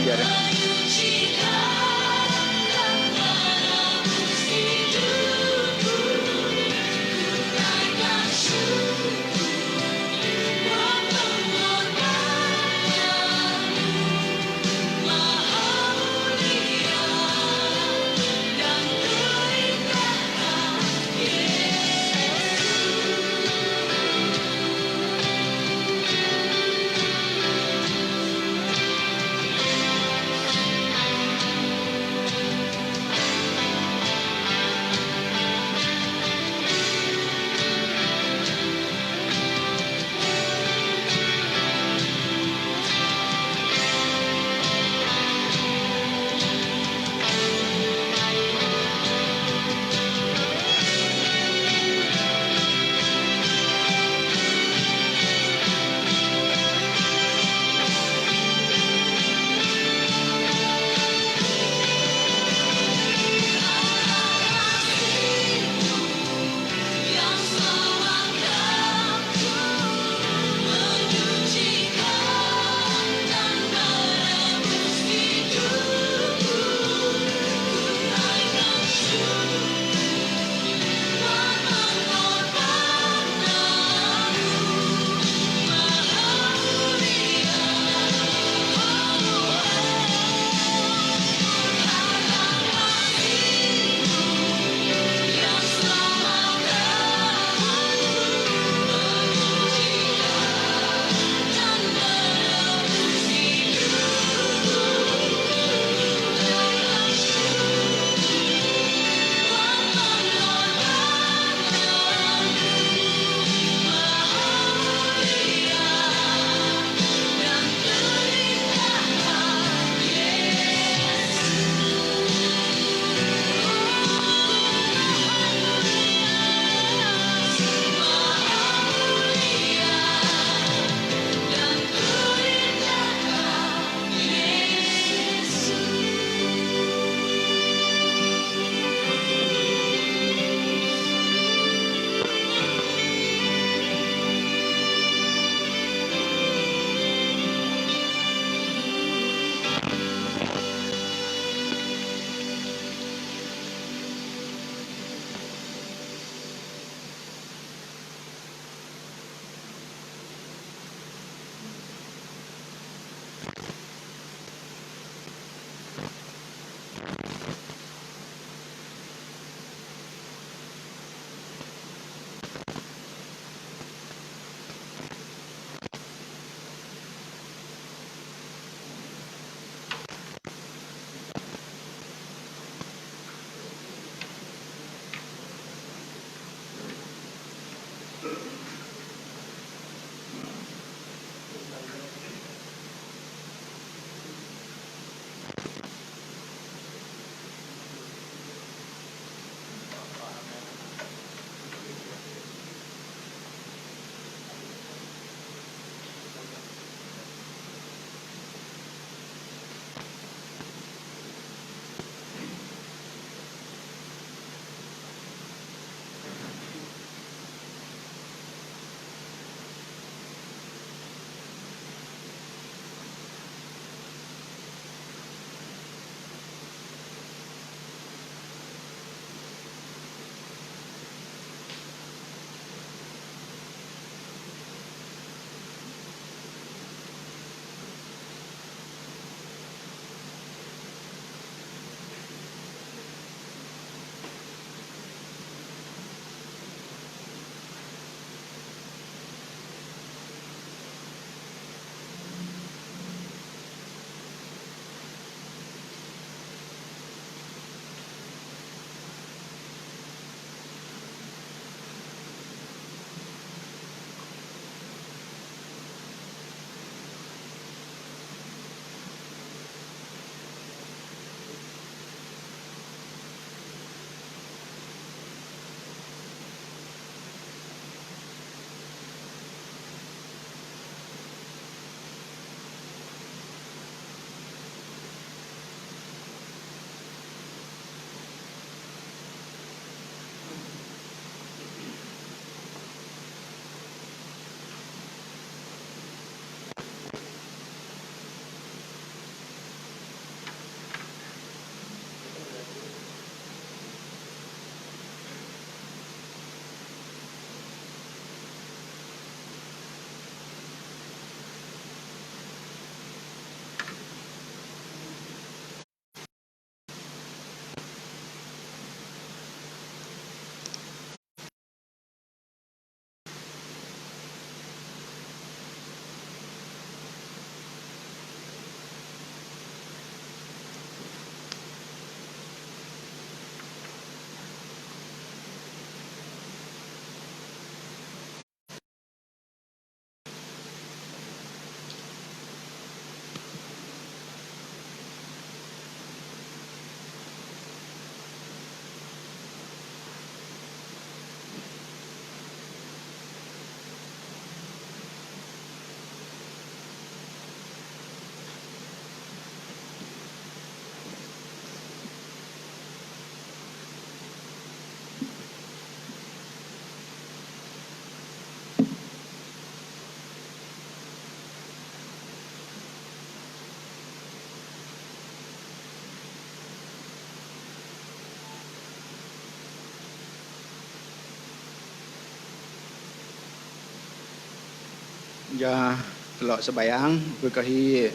Ja telok sebayang berkahi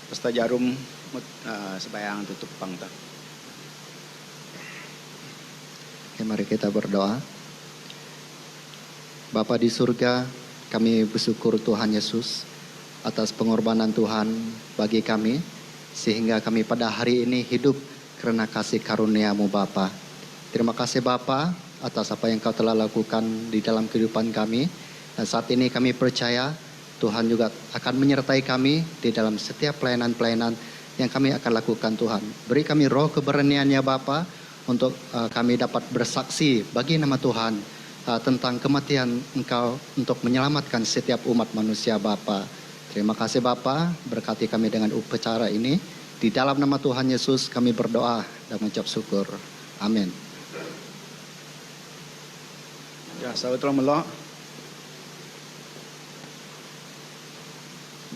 pesta jarum sebayang tutup pang tak. Oke, mari kita berdoa. Bapa di surga, kami bersyukur Tuhan Yesus atas pengorbanan Tuhan bagi kami, sehingga kami pada hari ini hidup karena kasih karunia-Mu Bapa. Terima kasih Bapa atas apa yang Kau telah lakukan di dalam kehidupan kami. Dan saat ini kami percaya Tuhan juga akan menyertai kami di dalam setiap pelayanan-pelayanan yang kami akan lakukan Tuhan. Beri kami roh keberanian ya Bapa untuk kami dapat bersaksi bagi nama Tuhan tentang kematian Engkau untuk menyelamatkan setiap umat manusia Bapa. Terima kasih Bapa, berkati kami dengan upacara ini. Di dalam nama Tuhan Yesus kami berdoa dan mengucap syukur. Amin. Ja sau tolong melok.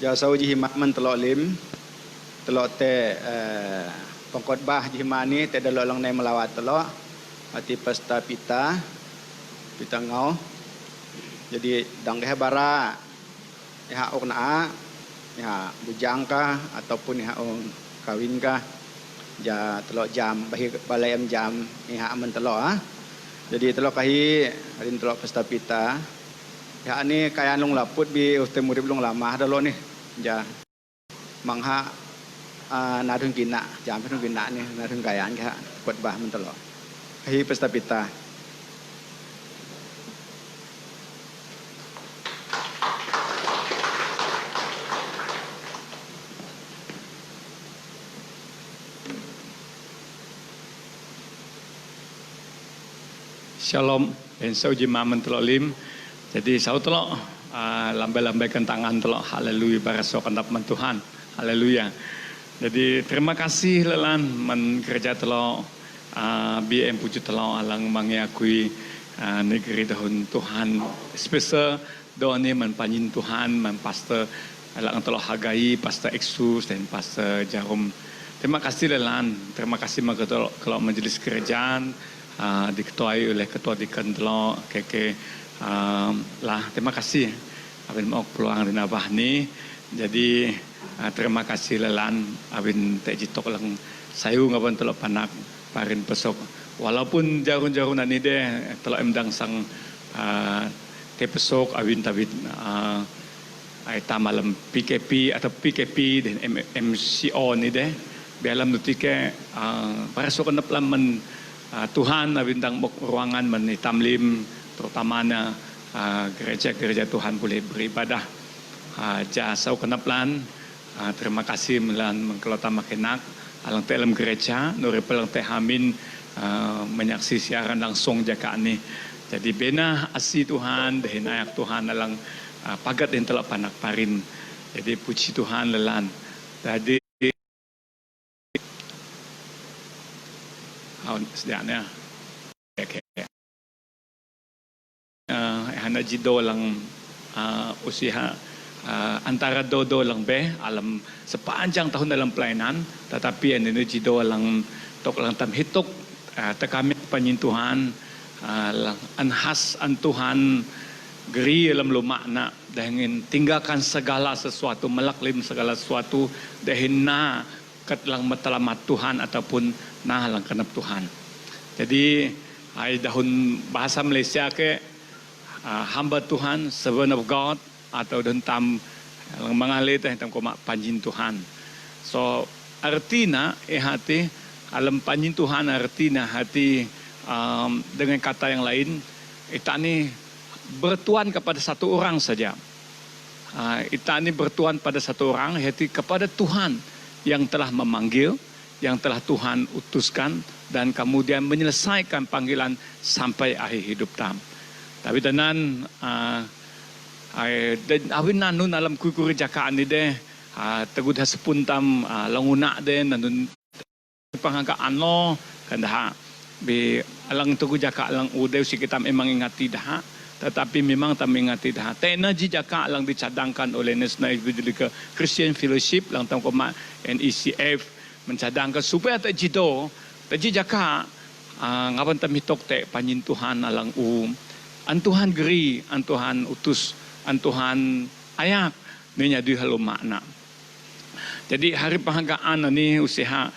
Ja sau jihimat men telok lim. Telok te pengkhotbah jihimat ni te delok lang nai melawat telok. Ati pesta pita ngau. Jadi dang ke bara ya ok na ya bujang kah ataupun ya kawin kah. Ja telok jam balai jam ya aman telok Jadi telok kahi hari telok pesta pita. Ya ni kaya long laput bi uste murid long lama dah lo ni. Ja mangha nadung gina, jam nadung gina ni nadung kayaan ka khotbah men telok. Kahi pesta pita. Shalom, dan saya uji mamen telok lim. Jadi saya telok lambai-lambaikan tangan telok. Haleluya, barasokan dapat Tuhan. Haleluya. Jadi terima kasih lelan men kerja telok BM puji telok alang mengakui negeri tahun Tuhan. Spesial doa ni men panjin Tuhan, men pastor alang telok hagai, pastor Exus dan pastor Jarum. Terima kasih lelan, terima kasih mengetolok kalau majelis kerajaan. Diketuai oleh ketua Dikan Telok keke lah terima kasih abin mau peluang di nabah ni jadi terima kasih lelan abin tak jitok lang sayu ngaban telok panak parin pesok walaupun jarun-jarun ni deh telok emdang sang te pesok abin tabit ai malam PKP atau PKP dan MCO ni deh dalam nutike para sok naplam men Tuhan bintang ruangan menitamlim terutamanya gereja-gereja Tuhan boleh beribadah jasa kenaplan terima kasih melan mengkelota makinak alang dalam gereja nuri pelang tehamin menyaksi siaran langsung jaka ni jadi bena asi Tuhan dan ayak Tuhan alang pagat yang telah panak parin jadi puji Tuhan lelan jadi sedianya hana jido lang usia antara dodo lang be alam sepanjang tahun dalam pelayanan tetapi ini jido lang tok lang tam hitok tekami penyintuhan lang anhas an Tuhan geri dalam lumakna dengan tinggalkan segala sesuatu melaklim segala sesuatu dehina katlang matalamat Tuhan ataupun nahalang kenap Tuhan. Jadi ay dahun bahasa Malaysia ke hamba Tuhan, servant of God atau dentam mengalir tentang koma panjin Tuhan. So artinya hati alam panjin Tuhan artinya hati dengan kata yang lain kita ni bertuan kepada satu orang saja. Kita ni bertuan pada satu orang hati kepada Tuhan yang telah memanggil, yang telah Tuhan utuskan dan kemudian menyelesaikan panggilan sampai akhir hidup tam. Tapi danan awin nanun alam kukuri jakaan ni deh tegud hasepuntam languna deh nanun pangangka ano kandah be alang tegud jaka alang udew si kita memang ingati dah tetapi memang tak mengingati dah. Teknologi jaka lang dicadangkan oleh National Evangelical Christian Fellowship lang tang koma NECF mencadangkan supaya tak jido tak jaka ngapan tamitok te panyin Tuhan alang an Tuhan geri an Tuhan utus an Tuhan ayak ni nyadu halu makna. Jadi hari penghargaan ni usaha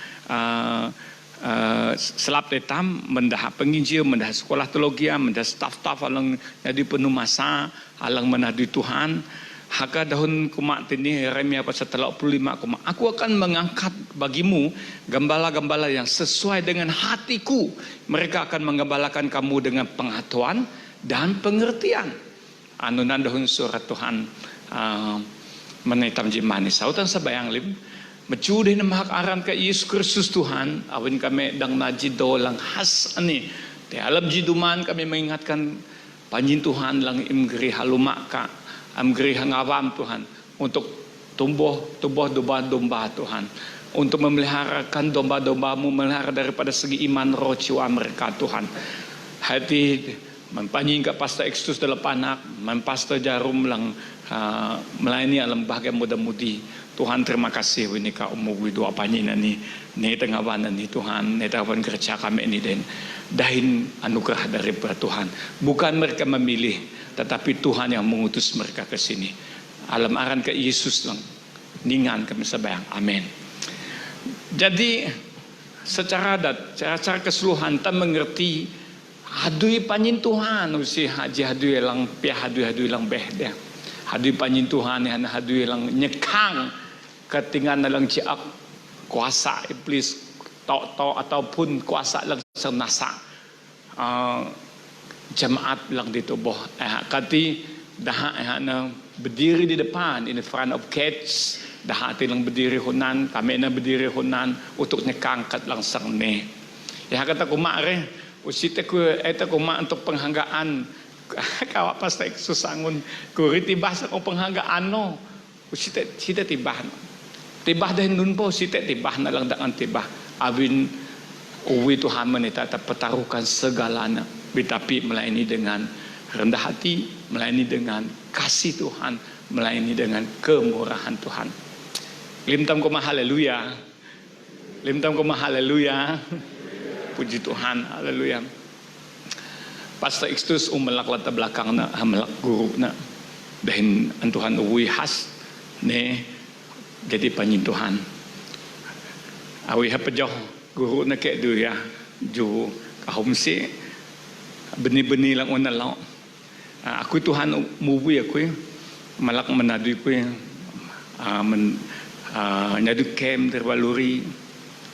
selap tetam mendah penginjil, mendah sekolah teologi, mendah staf-staf alang jadi penuh masa alang menadi Tuhan. Haka dahun kumak ini Yeremia pasal 35 kumak. Aku akan mengangkat bagimu gembala-gembala yang sesuai dengan hatiku. Mereka akan menggembalakan kamu dengan pengetahuan dan pengertian. Anunan dahun surat Tuhan menetam jimani. Sautan sabayang lim. Mencuri nama hak aran ke Yesus Kristus Tuhan. Awin kami dang najido lang has ani. Di alam jiduman kami mengingatkan panjin Tuhan lang imgeri halumak ka. Amgeri hangawam Tuhan untuk tumbuh domba Tuhan, untuk memeliharakan domba-dombamu, melihara daripada segi iman roh jiwa mereka Tuhan. Hati mempanjing ke Pastor Extus dalam panak, Pastor Jarum lang melayani alam bahagia muda-mudi. Tuhan terima kasih ini ka umugwi dua panjinan ni tengawanan ni Tuhan, ni tengawan kerja kami ini dahin anugerah daripada Tuhan. Bukan mereka memilih, tetapi Tuhan yang mengutus mereka ke sini. Alam aran ke Yesus lang ningan kami sabayang. Amin. Jadi secara keseluruhan kita mengerti hadui panjin Tuhan usi haji hadui lang pia hadui lang beh dia. Hadui panjin Tuhan yang hadui lang nyekang ketinggalan dalam ciak kuasa iblis tok ataupun kuasa lang senasa jemaat lang dito boh kati dah na berdiri di depan in front of kids dah lang berdiri hunan kami na berdiri hunan untuk nyekangkat lang sang ne ya kata kumare usite ku eta kuma untuk penghargaan kawak pas tek susangun kuriti bahasa ko penghargaan no usite sita tibah tibah dah nun po sita tibah na lang dengan tibah abin uwi Tuhan menita pertaruhkan segalanya tapi melayani dengan rendah hati, melayani dengan kasih Tuhan, melayani dengan kemurahan Tuhan. Limtam koma haleluya. Limtam koma haleluya. Puji Tuhan, haleluya. Pastor Extus umelak latar belakang na hamelak guru na dahin an Tuhan uwi has ne jadi panjin Tuhan. Awi hapejoh guru na ke du ya ju kahom si benih-benih lang una law. Aku Tuhan muwi aku malak menadu aku nyadu kem terbaluri.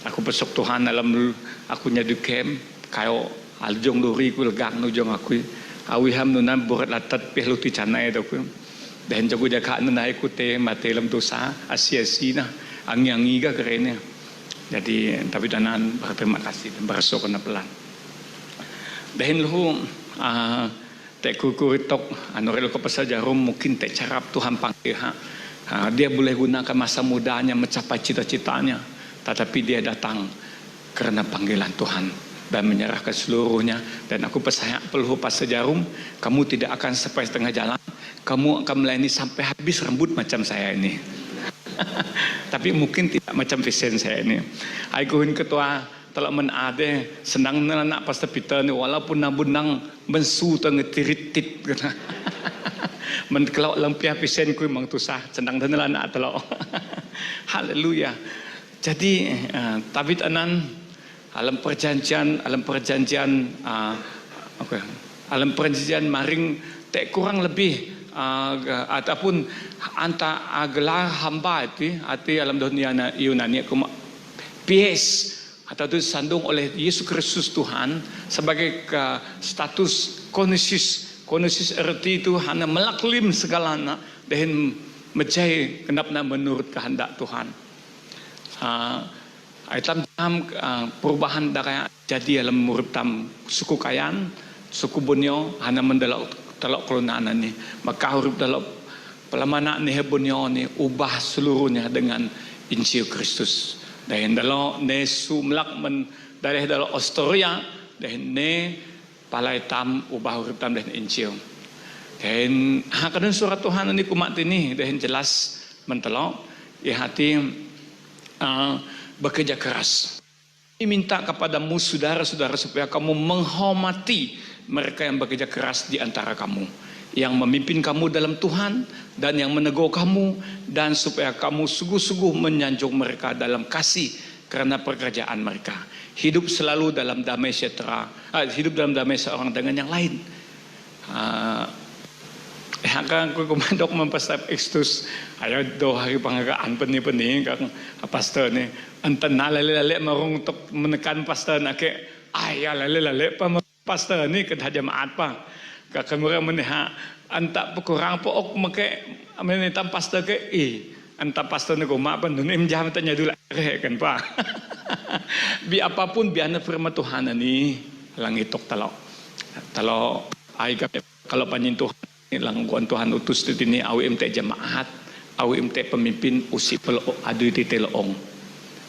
Aku besok Tuhan alam aku nyadu kem kayo aljong luri ku legak nujong aku. Awi ham nunan burat latat pehlu ti canai aku. Dan jago jaka nanai ku te mate lam dosa asia-sia na ang-yangi ga kerene. Jadi tapi danan berterima kasih dan bersyukur na pelan. Dahin lu tek kuritok anu relo ko pasal Jarum mungkin tek carap Tuhan panggil dia boleh gunakan masa mudanya mencapai cita-citanya, tetapi dia datang karena panggilan Tuhan dan menyerahkan seluruhnya. Dan aku percaya perlu pasal Jarum, kamu tidak akan sampai setengah jalan, kamu akan melayani sampai habis rambut macam saya ini. Tapi mungkin tidak macam vision saya ini. Aikuhin ketua telah menade senang nak Pastor Peter ni walaupun nabunang mensu tengetirit menkelak lampiah vision ku memang tusah senang dan nak telok. Haleluya. Jadi tabit anan alam perjanjian maring tak kurang lebih ataupun anta gelar hamba itu arti alam dunia Yunani PS atau disandung oleh Yesus Kristus Tuhan sebagai status konesis erti itu hanya melaklim segalanya dan menjadi kenapa menurut kehendak Tuhan. Dalam perubahan darah jadi dalam murid tam suku Kayan, suku Bunyo hanya mendelok telok kelunanan ni, maka huruf dalam pelamana ni Bunyo ni ubah seluruhnya dengan Injil Kristus. Dan dalam ne sumlak men dari dalam Australia dan ne palai tam ubah huruf tam dan Injil. Dan hakadan surat Tuhan ini kumat ini dan jelas mentelok ya hati bekerja keras. Minta kepadamu saudara-saudara supaya kamu menghormati mereka yang bekerja keras di antara kamu. yang memimpin kamu dalam Tuhan dan yang menegur kamu, dan supaya kamu sungguh-sungguh menyanjung mereka dalam kasih karena pekerjaan mereka. Hidup selalu dalam damai sejahtera, hidup dalam damai seorang dengan yang lain. Akan aku komandok mempastap ekstus ayo 2 hari penghargaan penih kang pastor ni anten lale marung untuk menekan pastor nake ayah lale pa pastor ni kedah jemaat pa kakang orang meneha anta kurang pok make menetam pastor ke anta pastor ni goma pan dunim jam tanya dulu kan pa bi apapun biana firman Tuhan ni langitok talo ai kalau panjin Tuhan langkuan Tuhan utus di sini awi MT jemaat, awi MT pemimpin usi pelo adu di teloong.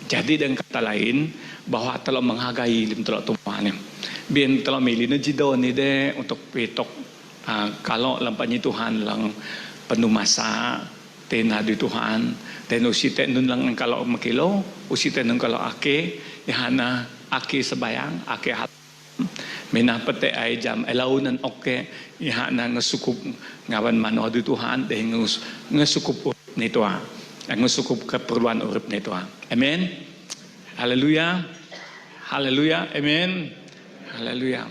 Jadi dengan kata lain bahwa telah menghargai lim telah Tuhan. Biar telah milih nejido ni de untuk petok kalau lampanyi Tuhan lang penuh masa tena di Tuhan dan usi tenun lang kalau makilo usi tenun kalau ake yahana ake sebayang ake hat minah pete ay jam elaunan oke ihana ngasukup ngawan mano di Tuhan deh ngasukup urip ni Tuhan ngasukup keperluan urip ni Tuhan. Amin. Haleluya. Haleluya. Amin. Haleluya.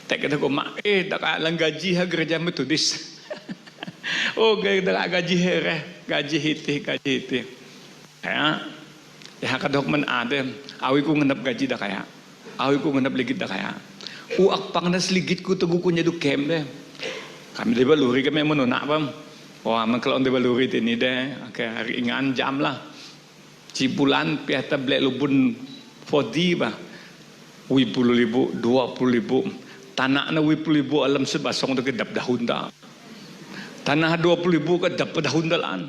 Tak kata ko mak tak lang gaji ha gereja Metodis. Oh dak gaji gaji hiti ya kadok man ada awi ko ngendap gaji dak kaya awi ko ngendap ligit dak kaya uak pang nas ligit ko tugu ko nya du kem de kami de baluri kami menona pam wah man kalau de baluri tini de hari ingan jam lah cipulan piata blek lubun fodi ba 10.000 20.000 tanah na 10.000 alam sebasong de kedap dahun da tanah 20.000 ke dapat dahun dalan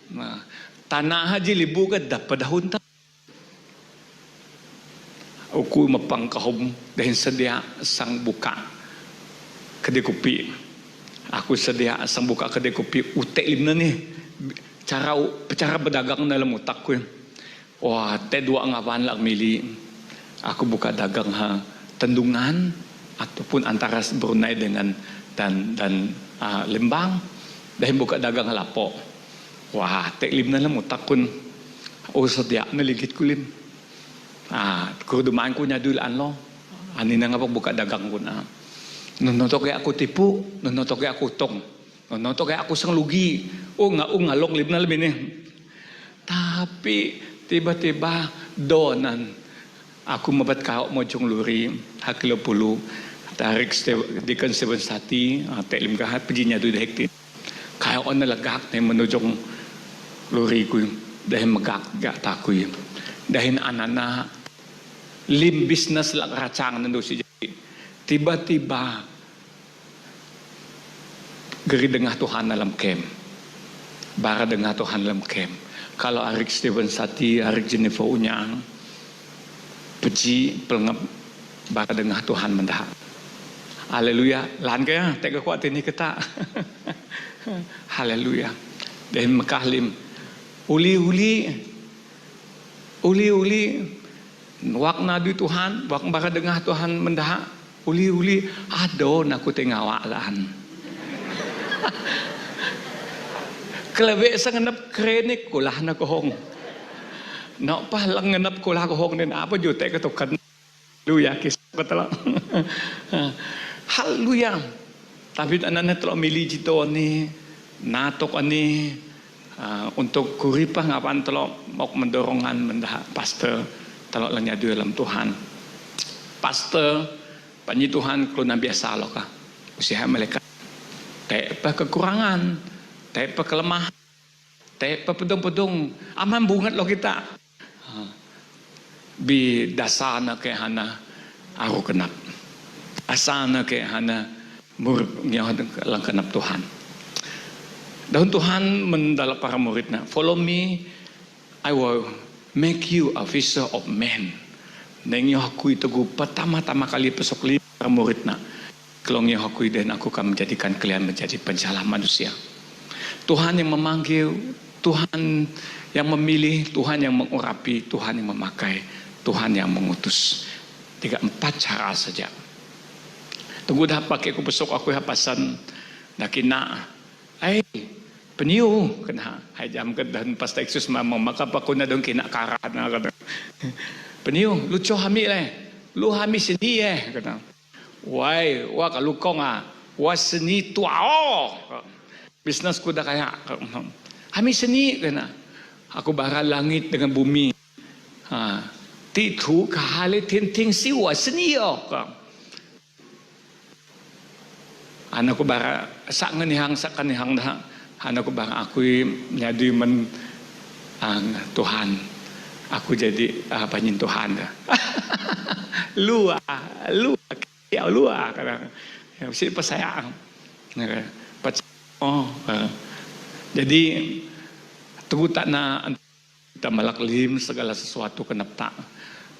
nah tanah haji 1,000 ke dapat dahun ta aku mapangkahom dahil sedia sang buka kedai kopi aku sedia sang buka kedai kopi utek limna ni cara berdagang dalam otak ku wah te dua ngawan lak mili aku buka dagang tendungan ataupun antara Brunei dengan dan Lembang dahil buka dagang lapo wah tek limna dalam otak kun sedia na ligit kulim kudumaan ko niya dulaan lo ani na nga buka dagang ko na nonoto kaya ako tipu nonoto kaya ako tong nonoto kaya ako sang lugi ngalong lib na lamin tapi tiba-tiba donan aku mabat kao mo chung luri hakilo pulu tarik dikan seven sati telim kahat pergi nya du hektin kaya on nalagak na manujong luri ko dahil magak gak takoy dahil anana lim business lang racang nando si jadi tiba-tiba geri dengah Tuhan dalam kem bara dengah Tuhan dalam kem kalau Arik Steven Sati Arik Jennifer Unyang peci pelengap bara dengah Tuhan mendah haleluya lan kaya tak kuat ini kita haleluya dan Mekah lim uli wak nadu Tuhan wak bara dengah Tuhan mendah uli ado naku tengawalan kelebe sa nganap krenik kulah na kohong no pa lang nganap kulah kohong din apa jute katukan luya kis katala haleluya tapi anak telo mili jito ni natok ani untuk kuripa ngapan telo mok mendorongan mendah pastor telo lang nya dalam Tuhan pastor panji Tuhan keluna biasa lo ka usia mereka tak apa kekurangan tak apa kelemahan tak apa pedung-pedung aman bungat lo kita bi dasana ke hana aku kenap asana ke hana murid lang kenap Tuhan dan Tuhan mendalap para muridnya follow me I will make you a fisher of men neng yo aku itu pertama-tama kali pesok li para muridnya kelong yo aku dan aku akan menjadikan kalian menjadi penjala manusia Tuhan yang memanggil Tuhan yang memilih Tuhan yang mengurapi Tuhan yang memakai Tuhan yang mengutus 3-4 cara saja Tunggu dah pakai ku besok aku hapasan nak kina. Ay, peniu kena. Ay jam ke dan pas Texas mama maka pa ko na dong kina karat na kata. Peniu lucu hami le. Lu hami seni kata. Wai, wa kalukong wa seni tuao. Bisnes ku dah kaya. Hami seni kena. Aku bara langit dengan bumi. Ti thu kahale thiên thiên siwa seni Anak ko bara sa kanihang dah. Anak ko bara aku nyadi men ang Tuhan. Aku jadi panyin Tuhan dah. Lua kiau lua kadang. Mesti pasayang. Jadi tunggu tak na kita malaklim segala sesuatu kenapa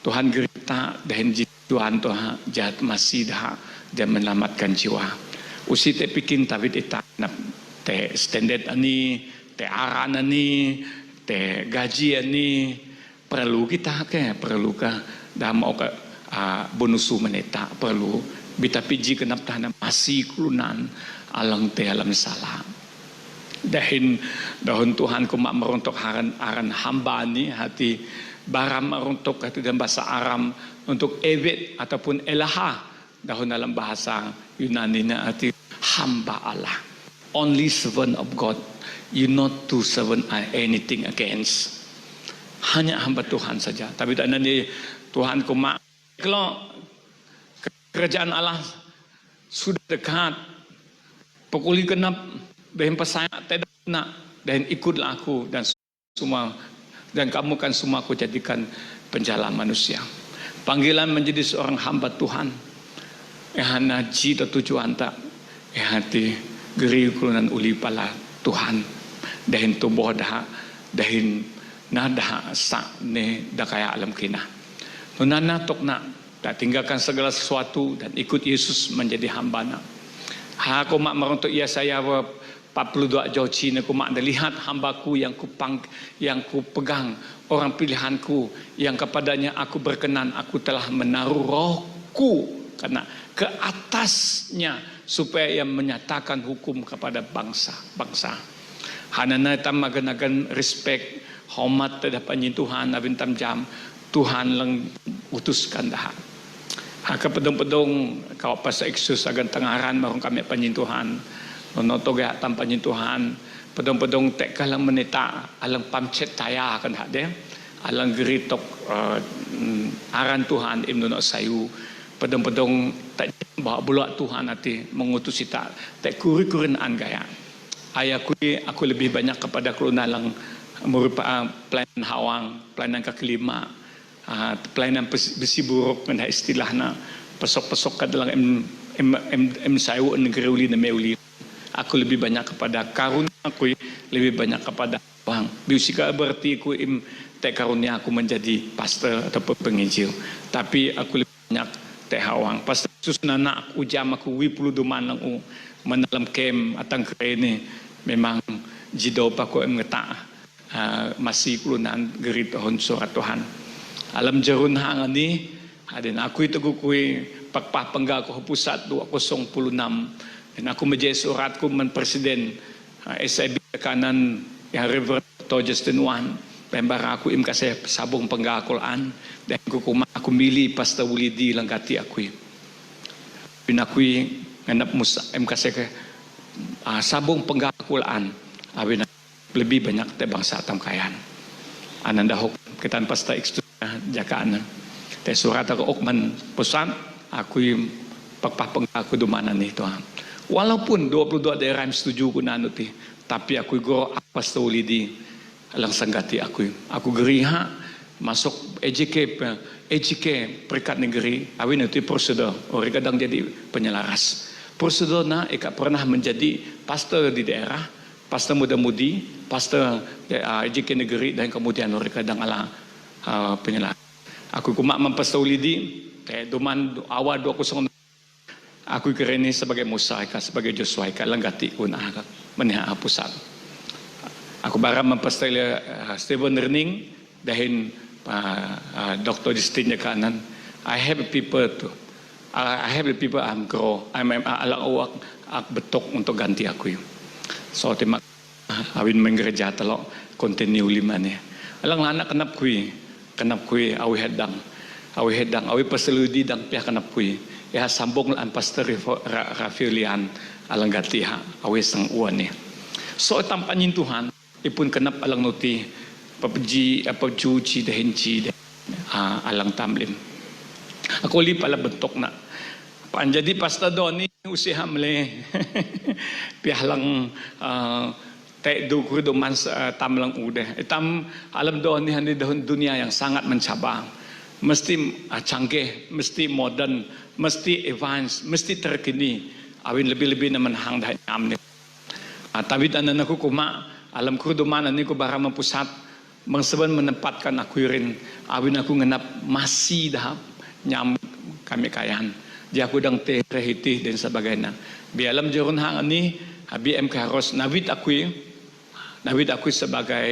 Tuhan gerita dan Tuhan Tuhan jahat masih dah dan menyelamatkan jiwa. Usi te pikin tapi kita te standard ani, te aran ani, te gaji ani perlu kita perlu ka dah mau ka bonusu meneta perlu bita piji kenapa na masih klunan alang te alam salah. Dahin Tuhan ku mak meruntuk aran hamba ni hati baram meruntuk hati dalam bahasa Aram untuk evet ataupun elaha dahun dalam bahasa Yunani na hati hamba Allah, only servant of God. You not to servant anything against, hanya hamba Tuhan saja. Tapi tak nanti Tuhan ku mak kalau kerajaan Allah sudah dekat pukuli genap dan pasaya tidak nak dan ikutlah aku dan semua dan kamu kan semua aku jadikan penjala manusia. Panggilan menjadi seorang hamba Tuhan. Naji tujuan tak hati geri kulunan uli pala Tuhan dahin tubuh dah dahin nada sak ne dah kaya alam kina. Nunana tok nak tak tinggalkan segala sesuatu dan ikut Yesus menjadi hamba nak. Aku mak meruntuk ia saya 42 jauh Cina ku mak lihat hambaku yang ku pegang orang pilihanku yang kepadanya aku berkenan aku telah menaruh rohku karena ke atasnya supaya ia menyatakan hukum kepada bangsa. Hanana tam maganagan respect hormat terhadap Tuhan abin tam jam Tuhan lang utuskan dah. Haka pedong-pedong kau pas eksus agan tengaran marung kami panyin Tuhan. Nono ga tampanyin Tuhan pedong-pedong tek kalang meneta alang pamcet taya kan hade alang geritok aran Tuhan imnono sayu pedong-pedong tak bawa bulak Tuhan hati mengutus kita tak kuri-kurinan gaya aku lebih banyak kepada kelunalang merupakan pelayanan hawang pelayanan kaki lima pelayanan besi buruk kan istilahna pesok-pesok kadalang em sayu negeri uli na meuli. Aku lebih banyak kepada karunia aku lebih banyak kepada Tuhan. Biusika berarti aku tak karunia aku menjadi pastor atau penginjil. Tapi aku lebih banyak tak hawang. Pastor Yesus nana aku jam aku 20 duman lang menalam kem atang kerene memang jidau pa ko ngeta masih kulunan gerit tahun surat Tuhan. Alam jarun hang ani adin aku itu kui pakpah penggal ko pusat 2006. Dan aku menjadi suratku men presiden SIB kanan yang Reverend Dr. Justin Wan pembara aku kasih sabung penggal Quran dan aku milih Pastor Wulidi langkati aku. Bin aku nganap Musa kasih sabung penggal Quran abin lebih banyak te bangsa tamkayan. Ananda hok ketan Pastor X jakaan. Te surat aku okman pusat aku pakpah penggal aku dumanan ni Tuhan. Walaupun 22 daerah yang setuju ku nanuti, tapi aku goro apa stoli di alang sanggati aku geriha masuk EJK perikat negeri awin itu prosedur orang kadang jadi penyelaras prosedur na eka pernah menjadi pastor di daerah pastor muda-mudi pastor EJK negeri dan kemudian orang kadang ala penyelaras aku kumak mempastoli di duman awal 20 aku kereni sebagai Musa sebagai Joshua langgati una meniha pusat. Aku baram mempastili Stephen Rening dahin Dr. Justin kanan. I have people to I have the people I'm grow. I'm alang awak ak betok untuk ganti aku. So terima awin menggereja telok continue lima ni. Alang anak kenap kui awi hedang. Awi paseludi dang pihak kenap kui. Ya sambung lan pastor Rafilian alang ganti awi sang uan ni. So tampanyin Tuhan ipun kenap alang nuti papuji dahinci alang tamlim. Ako li pala bentok na. Panjadi pasta doon ni usiha mle. Pihalang te dukur doman tam lang udah. Tam alam doon ni hani doon dunia yang sangat mencabang. Mesti canggih, mesti modern, mesti advance, mesti terkini. Awin lebih-lebih na manhang dahin amne. Tawid anan ako kuma alam ko doman ani ko bara mapusat. Mangsaban menempatkan aku rin. Awin ako nganap masih dah nyam kami kayan. Dia aku dang terhiti dan sebagainya. Bialam jorun hang ani abi MK Ros nawid aku sebagai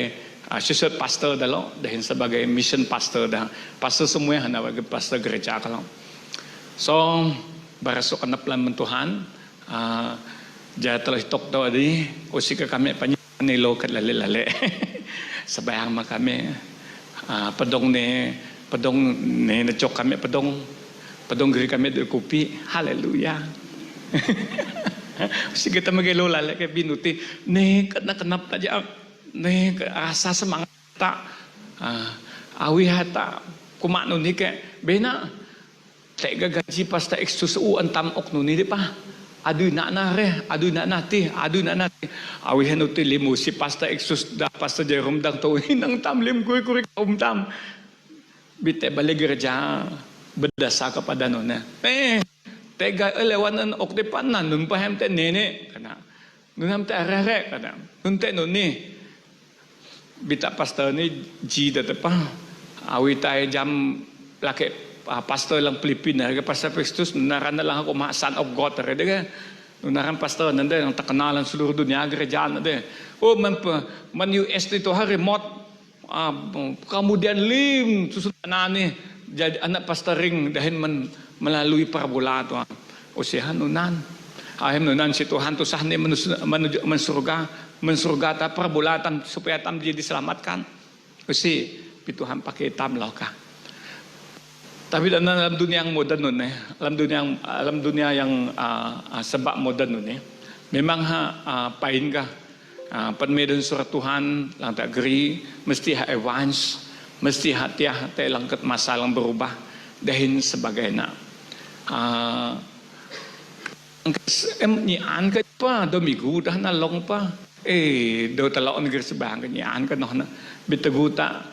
associate pastor dalo dan sebagai mission pastor dah. Pastor semua hana bagi pastor gereja kalau. So barasok kanap lang Tuhan. Dia telah tok daw di usika kami panilo kat lale-lale. Sabayang kami padong ne nacok kami padong giri kami dari kopi. Haleluya. Si kita magelo lale kay binuti ne kenap aja ne asa semangat ta awi hata kumano ni kay bena tega gaji pasta extus antam ok no ni di pa aduy na nati awi hanuti limu si pasta extus da pasta Jerome dang tawin ang tamlim kuy tam bite balik gereja berdasar kepada nona. Tega elewanan ok depan nan nun paham te nene kana. Nun ham te arere kana. Nun te noni. Bita pastor ni ji da depan. Awi tay jam laki pastor lang Pilipina ke pastor Kristus naran na lang ako ma son of God re de. Naran pastor nande ang takanalan seluruh dunia gereja nande. Oh man US itu hari remote kemudian susunan ni jadi anak pastoring dahin melalui parabola tu usihan nunan ahim nunan si Tuhan tu sahne mensurga ta parabola tam supaya tam dia diselamatkan usi Tuhan pakai tam lauka tapi dalam dunia yang modern nun alam dunia yang sebab modern nun memang pain ka penmedan surat Tuhan lang tak geri mesti advance mesti hatiah te langkat masalah berubah dahin sebagainya nyian ka pa domigu dah nalong pa do talon negeri sebang nyian ka noh na bitaguta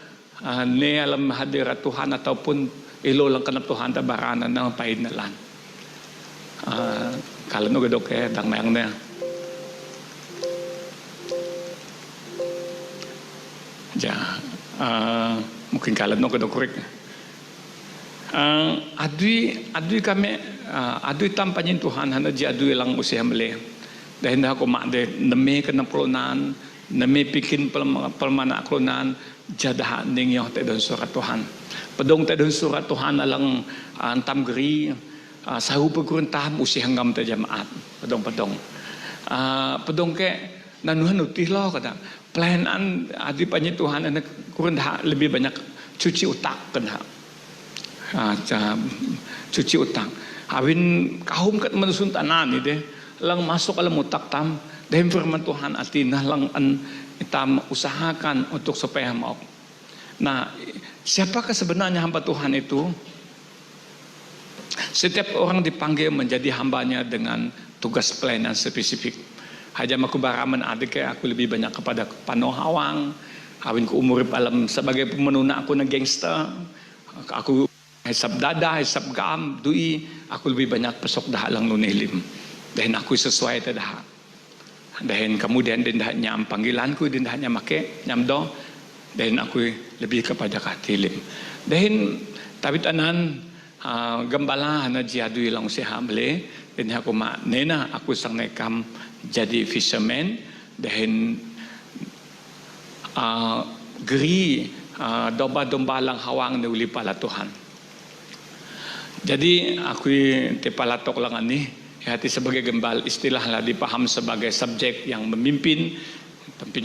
ne alam hadirat Tuhan ataupun ilo lang kanap Tuhan ta barana na paid na lan kalau no gadok dang mayang na ja mungkin kalau no kedok adui kami adui tampanyin Tuhan hana ji adui lang usia mele dahil na ako de nami kenaplonan nami pikin pelmana klonan jadah ning yo te don surat Tuhan pedong te don surat Tuhan alang antam geri sahu peguruntah usia hanggam te jamaat pedong pedong ke nanuhan utih lo kata planan adui panyin Tuhan anak kurang lebih banyak cuci utak kena cuci utak awin kahum kat manusun tanan ni deh lang masuk alam utak tam dan firman Tuhan atina lang tam usahakan untuk supaya mau. Nah, siapakah sebenarnya hamba Tuhan itu? Setiap orang dipanggil menjadi hambanya dengan tugas pelayanan spesifik. Haja aku baraman adik aku lebih banyak kepada panohawang. Awin ku umur alam sebagai pemenuna aku na gangster. Aku hisap dada, hisap gam, dui. Aku lebih banyak pesok dah lang nunelim. Dan aku sesuai dah. Dan kemudian din dah nyam panggilanku din dah nyam make nyam do. Dan aku lebih kepada katilim. Dan tapi tanan gembala na jiadui lang si hamle. Dan aku mak nena aku sang nekam jadi fisherman. Dan geri domba-domba lang hawang ni uli pala Tuhan. Jadi aku tepalatok lang ni hati sebagai gembal istilahlah dipaham sebagai subjek yang memimpin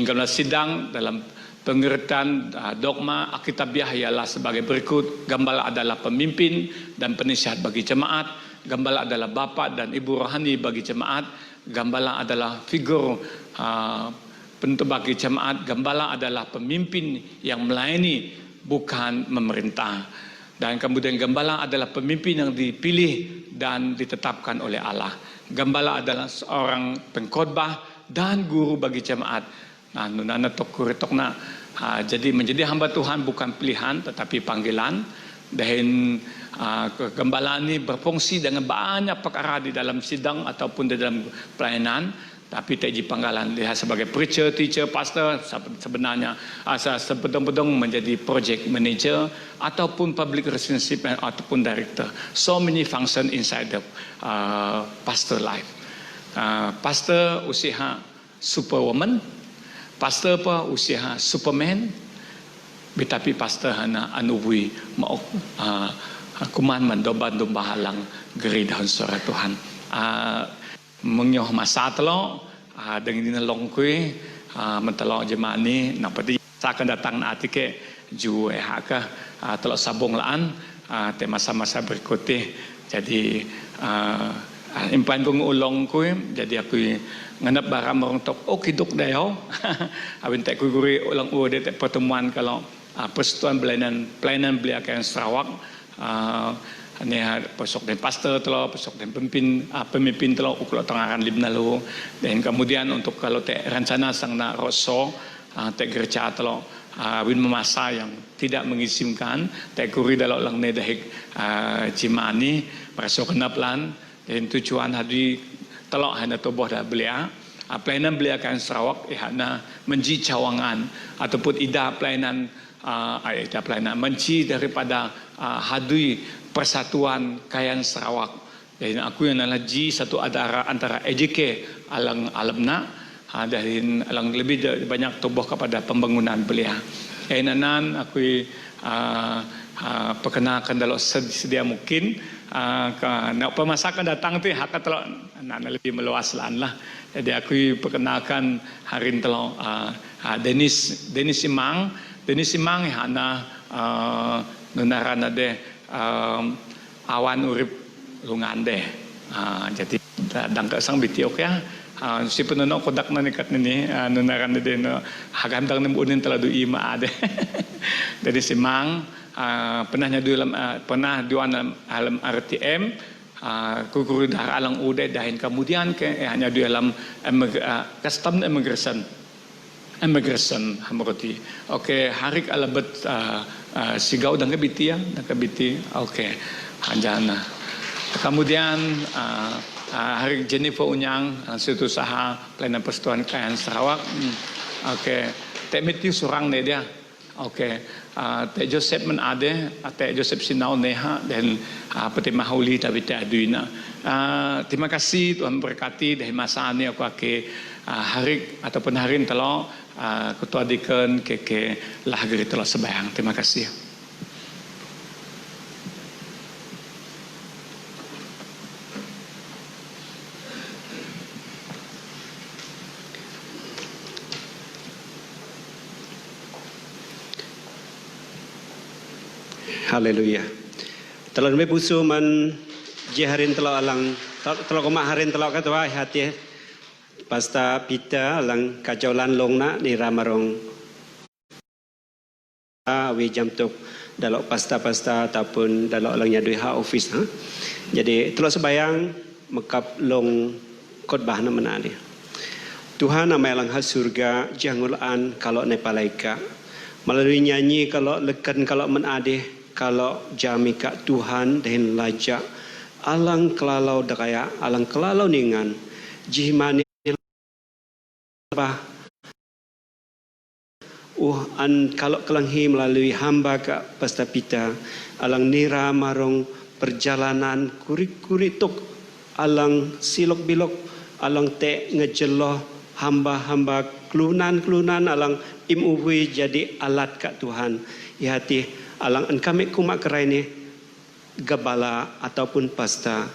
dalam sidang dalam pengertian dogma Alkitabiah ialah sebagai berikut. Gembala adalah pemimpin dan penasihat bagi jemaat. Gembala adalah bapa dan ibu rohani bagi jemaat. Gembala adalah figur penentu bagi jemaat. Gembala adalah pemimpin yang melayani, bukan memerintah. Dan kemudian gembala adalah pemimpin yang dipilih dan ditetapkan oleh Allah. Gembala adalah seorang pengkhotbah dan guru bagi jemaat. Nah, nunana tokna. Jadi menjadi hamba Tuhan bukan pilihan tetapi panggilan. Dan gembala ini berfungsi dengan banyak perkara di dalam sidang ataupun di dalam pelayanan. Tapi teji panggilan dia sebagai preacher, teacher, pastor sebenarnya sebedong-bedong menjadi project manager ataupun public relationship ataupun director. So many function inside the pastor life. Pastor usia superwoman, pastor pa usia superman, tetapi pastor hana anuwi mau kuman mandoba-domba halang geri daun suara Tuhan. Menyoh masa telo dengan dinalong kui mentelo jemaah ni napati sakan datang na atike ju haka telo sabong laan te masa-masa berikutnya. Jadi impan kong ulong kui jadi aku nganap barang morong tok okidok dayo awin te ku guri ulang ude te pertemuan kalau persatuan pelayanan belia kayan Sarawak ni pasok dan pastor telo pasok dan pemimpin telo uklo tengaran libnalo. Dan kemudian untuk kalau te rencana sang na rosso te gereja telo win memasa yang tidak mengizinkan te kuri dalam lang ne dahik jimani pasok kenaplan dan tujuan hadi telo hana toboh dah belia pelayanan belia kan Sarawak hana menji cawangan ataupun ida pelayanan pelayanan menci daripada hadui persatuan kayan Sarawak. Jadi aku yang adalah satu antara EJK alang alamna dan alang lebih banyak tubuh kepada pembangunan belia. Enanan aku perkenalkan dalam sedia mungkin nak pemasakan datang tu hak telo nak lebih meluas lah. Jadi aku perkenalkan hari telo Dennis Imang hana nunarana de awan urip lungan deh. Jadi dang ke sang bitiok ya. Si penono kodak na nikat ni nunaran de no hagam dang nembunin teladu ima ade. Jadi simang pernah dalam alam RTM kukuru dar alang ude dahin kemudian ke hanya di alam custom immigration hamroti. Oke, harik alabet sigau dan kebiti ya, dan kebiti. Oke, hanjana. Kemudian harik Jennifer Unyang, situ usaha pelayanan persatuan kayan Sarawak. Oke, Tek Matthew surang deh dia. Oke, Tek Joseph men ade, Tek Joseph Sinau neha dan Peti Mahauli tapi Tek Aduina. Terima kasih Tuhan berkati dari masa ini aku ake harik ataupun harin telo ketua diken ke lahgeri telo sebayang. Terima kasih. Haleluya. Telah lebih busu man jiharin telah alang telah kemak harin telah kata hati pasta pita alang kacaulan long na ni ramarong awi jam tuk dalam pasta ataupun dalam alangnya dui ha office Jadi telah sebayang mekap long khotbah na menani. Tuhan nama alang ha surga jangulan kalau nepalaika melalui nyanyi kalau lekan kalau menadih kalau jamika Tuhan dan lajak alang kelalau dakaya alang kelalau ningan jihmani bah an kalau kelanghi melalui hamba ka pastapita alang nira marong perjalanan kurik tuk alang silok bilok alang te ngejeloh hamba-hamba kelunan alang imuwi jadi alat ka Tuhan ya hati alang an kami kumak kerai ni gabala ataupun pasta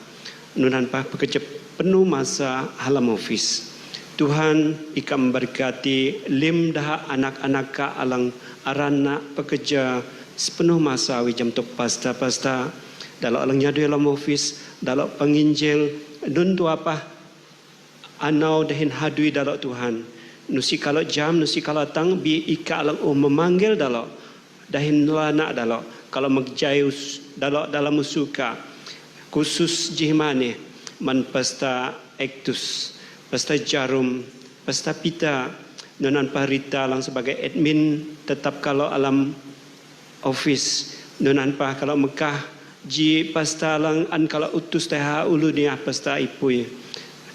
nunan pa pekerja penuh masa halam office. Tuhan ika memberkati lim dah anak-anak ka alang arana pekerja sepenuh masa wijam tok pasta dalam alang nyadu dalam office dalam penginjil nun tu apa anau dahin hadui dalam Tuhan nusi kalau jam nusi kalau tang bi ika alang memanggil dalam dahin lana dalam kalau magjayus dalam musuka khusus jihmane man pasta actus pasta jarum pasta pita nunan parita lang sebagai admin tetap kalau alam office nunan pa kalau Mekah ji pasta lang an kalau utus teh ulu ni pasta ipui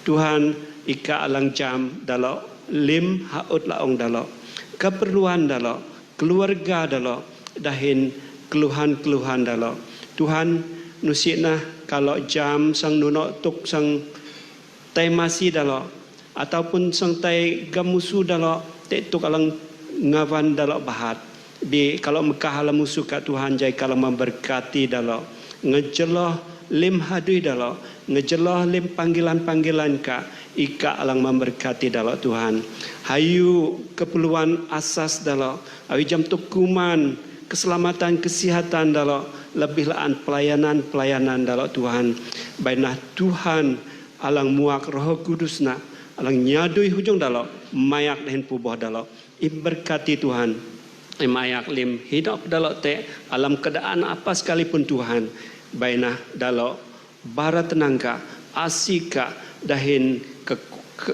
Tuhan ika alang jam dalam lim haut laong dalam keperluan dalam keluarga dalam dahin keluhan dalam Tuhan nusina kalau jam sang nunok tuk sang tai masih dalam ataupun sang tai gamusu dalam tuk alang ngawan dalam bahat di kalau Mekah alam musuh kat Tuhan jai kalau memberkati dalam ngejelah lim hadui dalam ngejelah lim panggilan ka ika alang memberkati dalam Tuhan hayu keperluan asas dalam awi jam tuk kuman keselamatan kesihatan dalam lebih laan pelayanan dalam Tuhan bainah Tuhan alang muak Roh Kudus na alang nyadui hujung dalam mayak dan pubah dalam berkati Tuhan mayak lim hidup dalam te alam keadaan apa sekalipun Tuhan bainah dalam barat tenangka asika dahin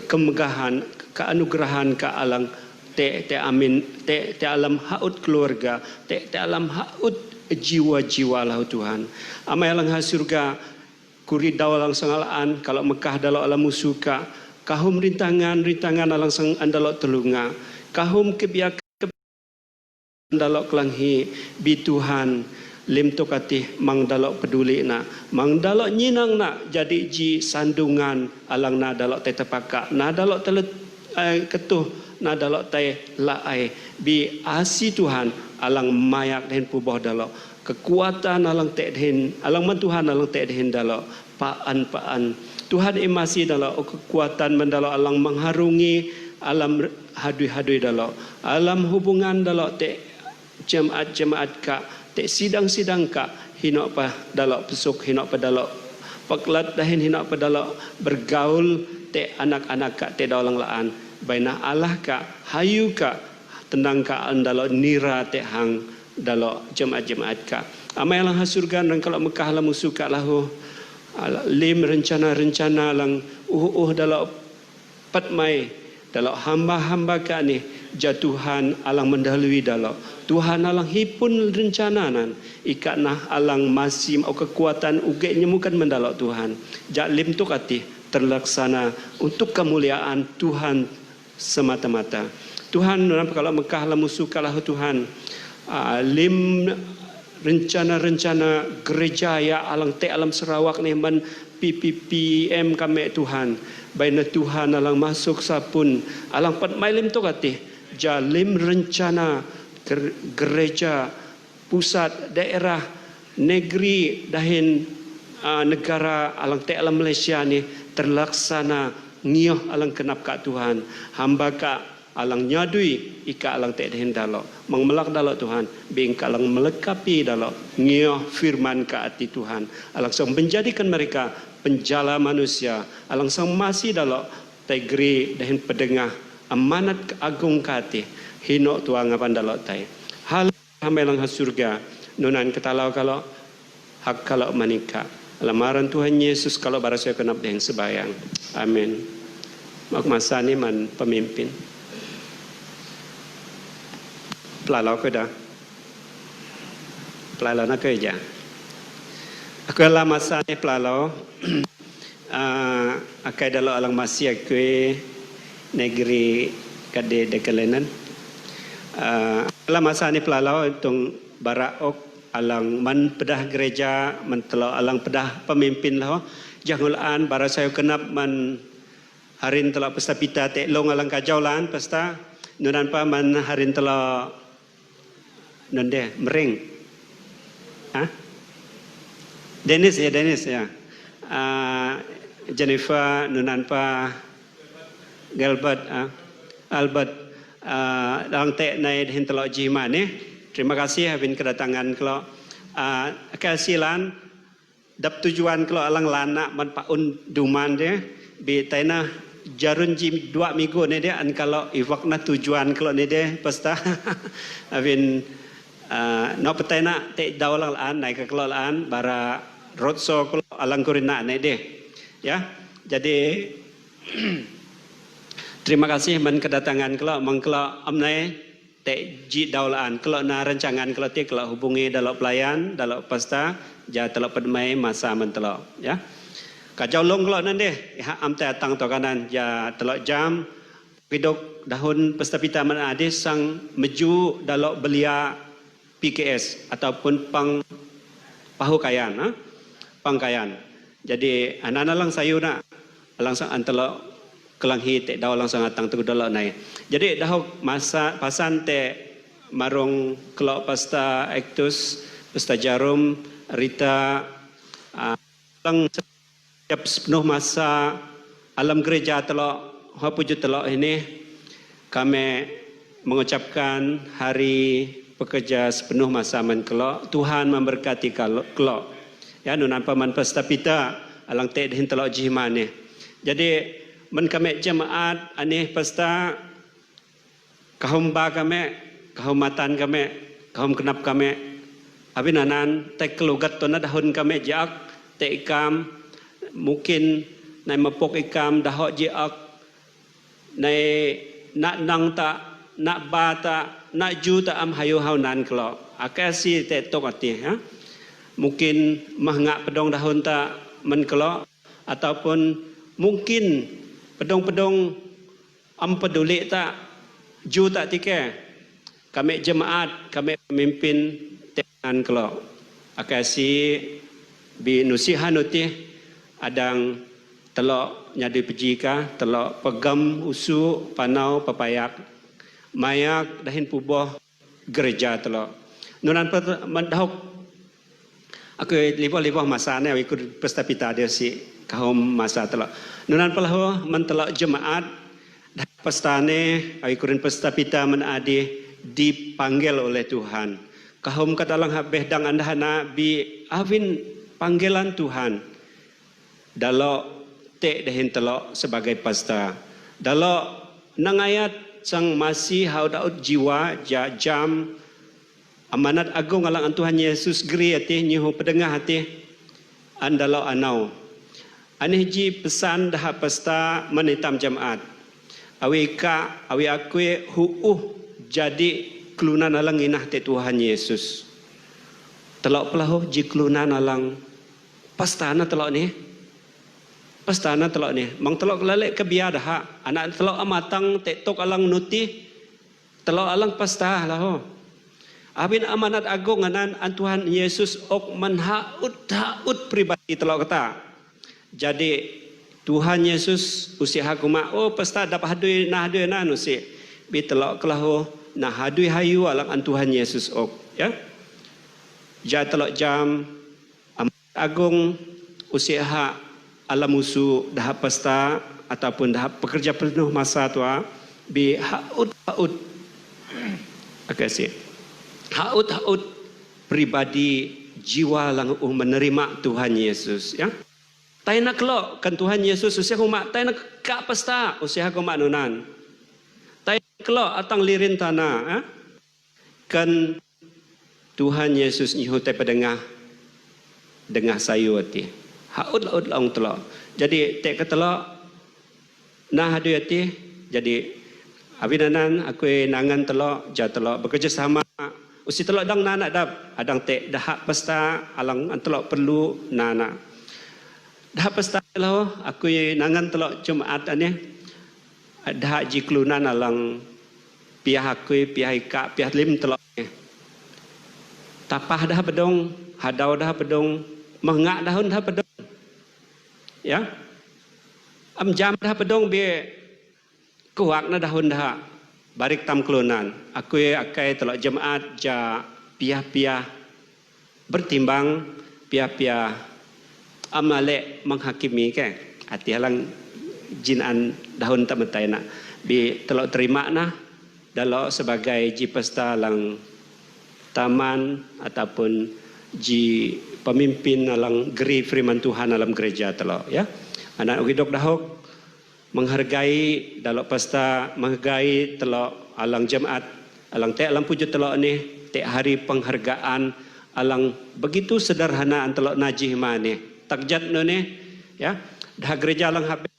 kemegahan keanugerahan ka alang te amin te alam haut keluarga te alam haut jiwa-jiwa lah Tuhan amai alang surga kuri dawalang sangalaan kalau Mekah dalam alam musuka kahum rintangan alang sang andalok telunga kahum kebiak andalok kelanghi bi Tuhan lim tokati mang dalok peduli na mang dalok nyinang na jadi ji sandungan alang na dalok te tepaka na dalok telet ketuh na dalok te laai bi asi Tuhan alang mayak den pubah dalok kekuatan alang te den alang man Tuhan alang te den dalok paan Tuhan emasi dalam kekuatan mendalok alang mengharungi alam hadui dalok alam hubungan dalok te jemaat ka te sidang ka hinok pa dalok pesuk hinok pa dalok paklat dahin hinok pa dalok bergaul te anak-anak ka te dalang laan bainah Allah ka hayu ka tenang ka andalok nira te hang dalok jemaat ka amai alang surga dan kalau Mekah alam musuka lahu lim rencana lang dalam patmai dalam hamba-hamba ka ni jatuhan alang mendahului dalam Tuhan alang hipun rencana nan ikatnah alang masim au kekuatan uge nyemukan mendalok Tuhan jak lim tu kati terlaksana untuk kemuliaan Tuhan semata-mata Tuhan kalau Mekah alam musuh kalah Tuhan lim rencana gereja ya alang te alam Sarawak ni man PPPM kami Tuhan baina Tuhan alang masuk sapun alang pat mailim tu kati jalim rencana gereja pusat daerah negeri dahin negara alang te alam Malaysia ni terlaksana ngioh alang kenap ka Tuhan hamba ka alang nyadui ika alang te dahin dalok mangmelak dalok Tuhan bingka alang melekapi dalok ngioh firman ka ati Tuhan alang sang menjadikan mereka penjala manusia alang sang masih dalok tegri dahin pedengah amanat agung ka ati hinok tuang ngapan dalok tai hal hamelang surga nunan ketalau kalau hak kalau manika lamaran Tuhan Yesus kalau barasaya kenap deng sebayang amin mak masani man pemimpin pelalau ke dah pelalau nak ke ja aku lah masa ni pelalau akai dalam alang masih aku negeri kade dekalenan lah masa ni pelalau tung baraok alang man pedah gereja mentelo alang pedah pemimpin lah jangulan bara saya kenap man harin telo pesta pita te long alang kajaulan pesta nunan pa man harin telo nonde mering Dennis ya. Jennifer, Nunanpa, Gilbert, Albert, dalam tek naik hintelok jima ni. Terima kasih habis kedatangan kalau kasilan dap tujuan kalau alang lana man paun duman dia bi taina jarun jim 2 minggu ni dia an kalau iwakna tujuan kalau ni dia pasta habis no petaina te dawalang an naik ke kelolaan bara roadshow kalau alang kurina ni dia ya. Jadi terima kasih man kedatangan kalau mengkelak amnai te ji daulaan kalau na rancangan kalau te kalau hubungi dalam pelayan dalam pasta ja telok pedmai masa mentelok ya. Kajau long kalau nan deh ya am te atang to kanan ja telok jam pidok dahun pesta pita man ade sang meju dalam belia PKS ataupun pahukayan pangkayan. Jadi anak-anak lang sayu nak langsung antelok kelanghi te daw langsung atang tu dolok nai. Jadi dah masa pasan te marung kelok pasta Actus, pasta Jarum, Rita lang setiap sepenuh masa alam gereja telok hapuju telok ini kami mengucapkan hari pekerja sepenuh masa menkelok. Tuhan memberkati kelok. Ya nunan paman pasta pita alang te hin telok jihmane. Jadi men kami jemaat aneh pesta kahum ba kami kahum matan kami kahum kenap kami abinanan te kelugat to na dahun kami jak te ikam mungkin nai mapok ikam dahok jak nai nak nang ta nak ba ta nak ju ta am hayu haunan kelo akasi te tok ati ha mungkin mahngak pedong dahun ta men kelo ataupun mungkin pedong-pedong am peduli tak ju tak tike kami jemaat kami pemimpin tenan kelok akasi bi nusihan uti adang telok nyadi pejika telok pegam usu panau papayak mayak dahin puboh gereja telok nunan mandahok aku lipoh masa ne ikut pesta pita dia si kaum masa telok nunan pelahu mentelok jemaat dah pestane ikurin pesta pita menadi dipanggil oleh Tuhan kaum katalang habeh dang andahana bi avin panggilan Tuhan dalo te dehin telok sebagai pesta dalo nangayat sang masih haudaut jiwa jam amanat agung alang Tuhan Yesus geri hati nyuhu pedengah hati andalo anau aneh ji pesan dah pesta menitam jemaat awi akui jadi kelunan alang inah te Tuhan Yesus telok pelahu ji kelunan alang pastana telok ni mang telok lalek ke biar dah anak telok amatang te tok alang nuti telok alang pasta lah abin amanat agung anan Tuhan Yesus ok manhaut pribadi telok kata. Jadi Tuhan Yesus usia hakuma pesta dapat hadui nah nusi bi telok kelahu nah hadui hayu alang Tuhan Yesus ok ya ja telok jam agung usia hak alam musu dah pesta ataupun dah pekerja penuh masa tua bi haut akasi haut pribadi jiwa lang menerima Tuhan Yesus ya. Taina kelok kan Tuhan Yesus usia huma taina ka pesta usia huma nunan. Taina kelok atang lirin tanah kan Tuhan Yesus nyihu te pedengah dengah sayu ati. Haut laung telok. Jadi te ketelok nah hadu ati jadi abinanan aku nangan telok ja telok bekerja sama usi telok dang nana dap adang te dah pesta alang telok perlu nana. Dah pesta lo aku nangan telok Jumaat ane dah ji kelunan alang pihak aku pihak ika pihak lim telok tapah dah bedong hadau dah bedong mengak dahun dah bedong ya am jam dah bedong be kuak na dahun dah barik tam kelunan aku akai telok Jumaat ja pihak bertimbang pihak amale menghakimi ke ati halang jinan dahun tak mentai nak bi telok terima nah dalok sebagai ji pesta lang taman ataupun ji pemimpin alang geri firman Tuhan dalam gereja telok ya. Anak ukidok dahok menghargai dalok pesta menghargai telok alang jemaat alang te alang puju telok ni te hari penghargaan alang begitu sederhana telok najih mane takjat no ni ya dah gereja alang habe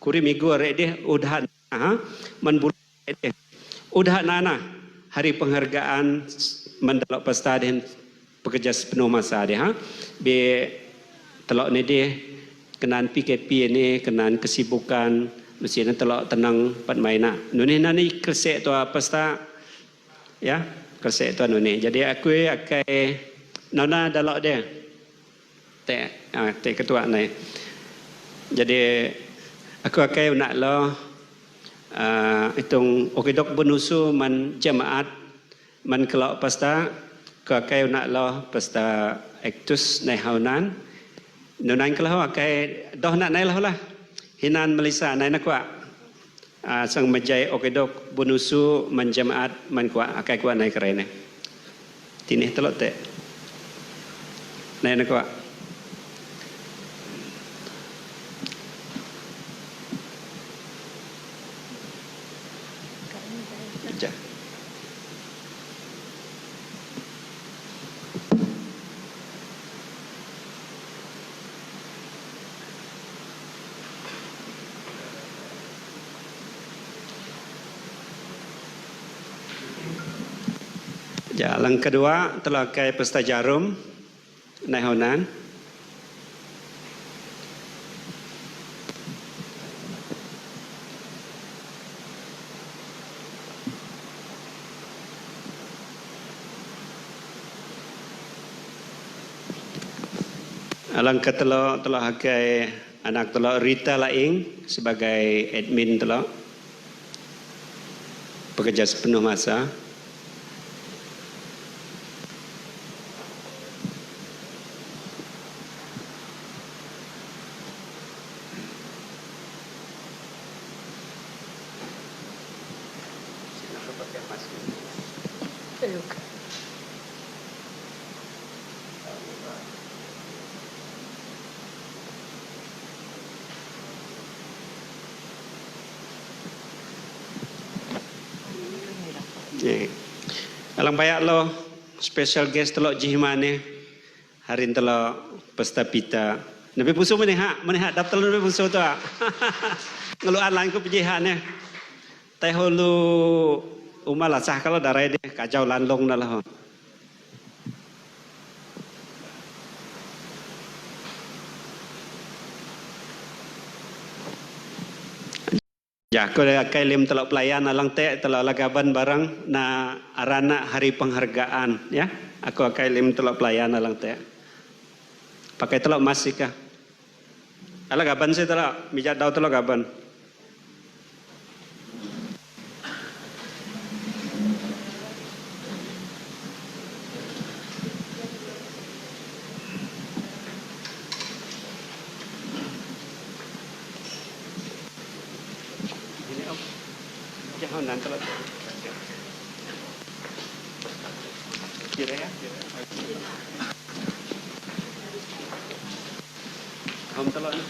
kuri minggu arek deh udah menbul deh udah nana hari penghargaan mendalok pesta dan pekerja sepenuh masa deh be telok ni deh kenan PKP ni kenan kesibukan mesti telok tenang pat maina nuni nani kesek tu pesta ya kesek tu nuni jadi aku akai nona dalok dia te ketua ni jadi aku akai nak lo itong okidok benusu man jemaat man kelok pesta aku akai nak lo pesta aktus nai haunan nunan kalau akai doh nak nai lah hinan Melisa nai nak kuat sang majai okidok benusu man jemaat man kuat akai kuat nai kerene tinih telok te nai nak kuat Jalan kedua telah kai pesta jarum naik honan. Alang ketelo telah kai anak telo Rita Laing sebagai admin telo pekerja sepenuh masa. Alang bayak lo special guest telok jihmane hari telok pesta pita. Nabi pusu menihak daftar nabi pusu tu. Ngeluan lain ku pejihannya. Teh hulu umalah sah kalau darai deh kacau landong dah lah. Ya, aku akai lim telok pelayan alang te telok lagaban barang na arana hari penghargaan ya. Aku akai lim telok pelayan alang te. Pakai telok masih kah? Ala gaban sih telok, mijat daun telok gaban. Jangan nanti lah. Kira ya. Kamu telak ni.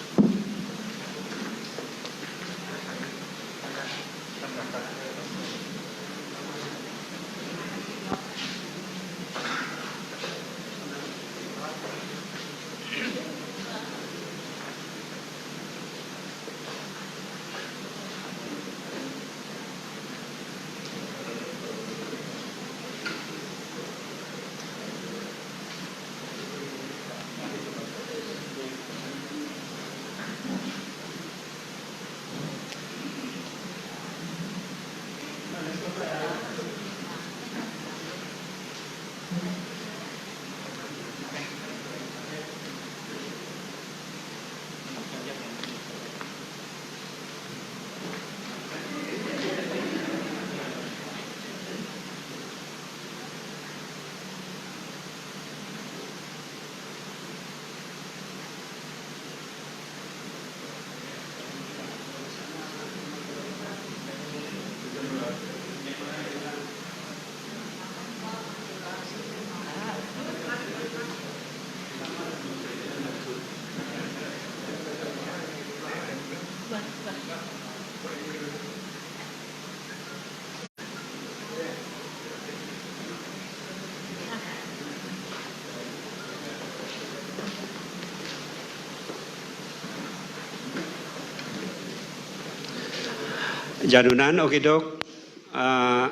Janunan okidok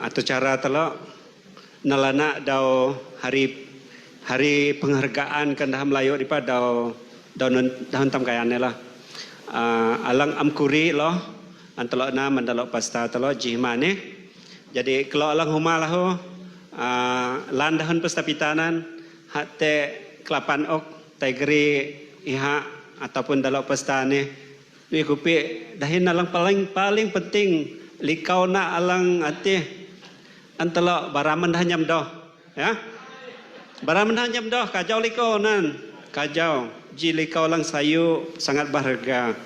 atau cara telok nalana dau hari penghargaan kandah Melayu dipa dau daun tam kayane lah. Alang amkuri loh antelok na mandalok pasta telok jihmane. Jadi kalau alang humalah ho landahun pesta pitanan hatte kelapan ok taigeri iha ataupun dalok pesta ni. Ni kupi dahin alang paling penting likau na alang ati antelo baraman dah nyam doh ya baraman dah nyam doh kajau likau nan kajau ji likau alang sayu sangat berharga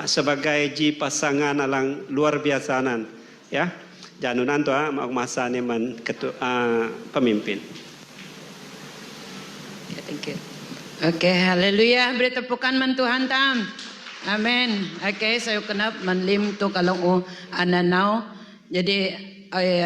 sebagai ji pasangan alang luar biasa nan ya janunan tu mau masa ni man pemimpin. Thank you. Oke, haleluya. Beri tepukan man Tuhan tam. Amin. Oke, saya kenap manlim tu kalau ananau. Jadi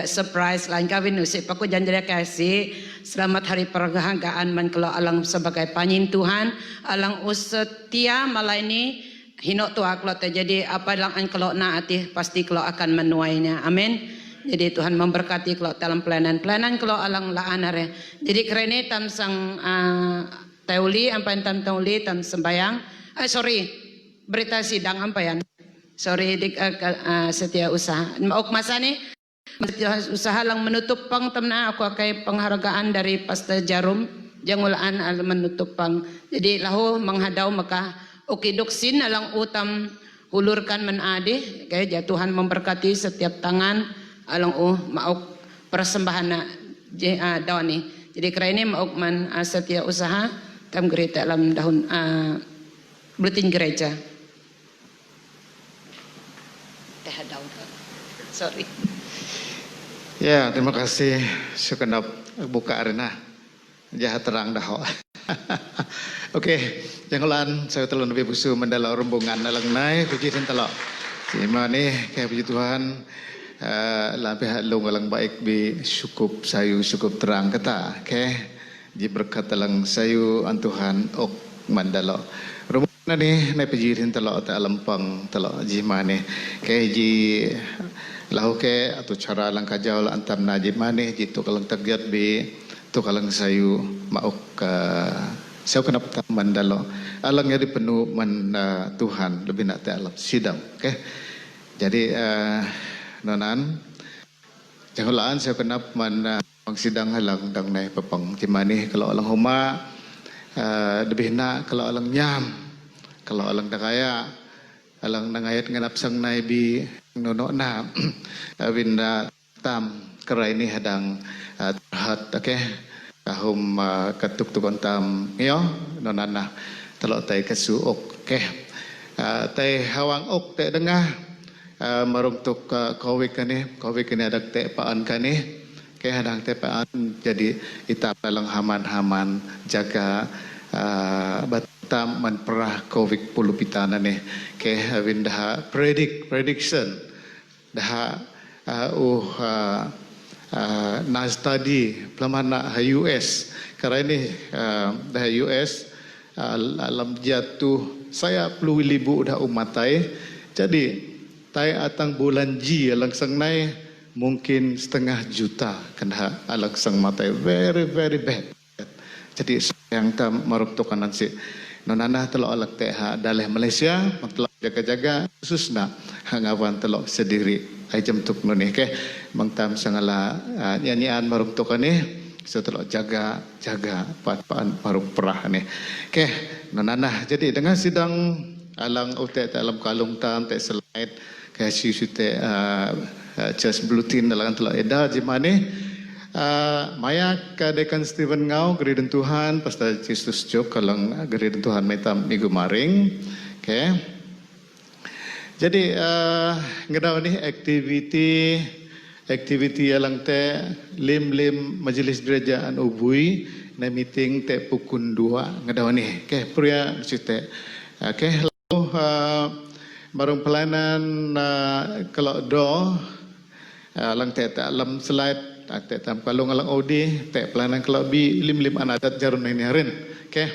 surprise lain kawin usip aku janji kasih selamat hari perhargaan man kalau alang sebagai panyin Tuhan alang setia malah ini hinok tu aklo jadi apa lang an kalau naati pasti kalau akan menuainya. Amin. Jadi Tuhan memberkati kalau dalam pelayanan kalau alang laanare. Jadi kerene tam sang teuli ampan tam teuli tam sembayang. Berita sidang ampayan. Setia usaha. Mauk masa ni usaha lang menutup pang tamna aku kay penghargaan dari Pastor Jarum jangulaan al menutup pang. Jadi lahu menghadau maka ukiduksin alang utam hulurkan menadi kay Tuhan memberkati setiap tangan alang mauk persembahan na dawani. Jadi kerana mauk man setia usaha tam gereja dalam dahun buletin gereja. Sorry. Ya, terima kasih sekenap buka arena. Jahat terang dah. Okey, jangan saya telah lebih busu mendalam rombongan dalam naik puji dan telok. Terima ni kaya puji Tuhan lebih long alang baik bi cukup sayu cukup terang kata. Okey, ji berkat dalam sayu an Tuhan ok mandalo. Rombongan ni naik puji dan telok tak lempang telok ji mana. Okey ji lahu ke atau cara lang kajau antam najib maneh jitu kalang tagyat be tu kalang sayu mauk saya kenapa tak mandalo alang jadi penuh man Tuhan lebih nak tak alam sidang okey jadi nonan jangan saya kenapa man pang sidang halang dang nai papang timani kalau alang huma lebih nak kalau alang nyam kalau alang dakaya alang nangayat nganap sang nai bi nono na winda tam kerai ini hadang terhat okey kahum katuk tukon tam yo nonana telok tai kesu ok okey tai hawang ok te dengah marung tuk covid kani ada te paan kani okey hadang te paan jadi itap dalang haman jaga batam man perah covid puluh pitana ni ke winda prediction dah nas tadi pelamana US karena ini dah US alam jatuh saya puluh ribu dah umatai jadi tai atang bulan Ji langsung naik mungkin 500,000 kena langsung matai very bad jadi yang tam maruktukan nanti nonana telok alak teh daleh Malaysia telok jaga-jaga khususna hangawan telok sendiri ai jam tuk noni ke mangtam sangala nyanyian maruktukan ni setelok jaga pat-paan maruk perah ni ke nonana jadi dengan sidang alang utek dalam kalung tam tek slide ke sisu tek just blutin dalam telok eda jimane Maya kadekan Stephen Ngau gereja Tuhan Pastor Kristus Jok kalang gereja Tuhan metam minggu maring okay. Jadi ngedau ni aktiviti alang te lim majelis gereja an ubui na meeting te pukun 2 ngedau ni okay pria cite okay lalu barang pelayanan kalau do lang te alam slide tak tam kalung alang odi tak pelayanan kalau bi lim anadat jarun ini harin okay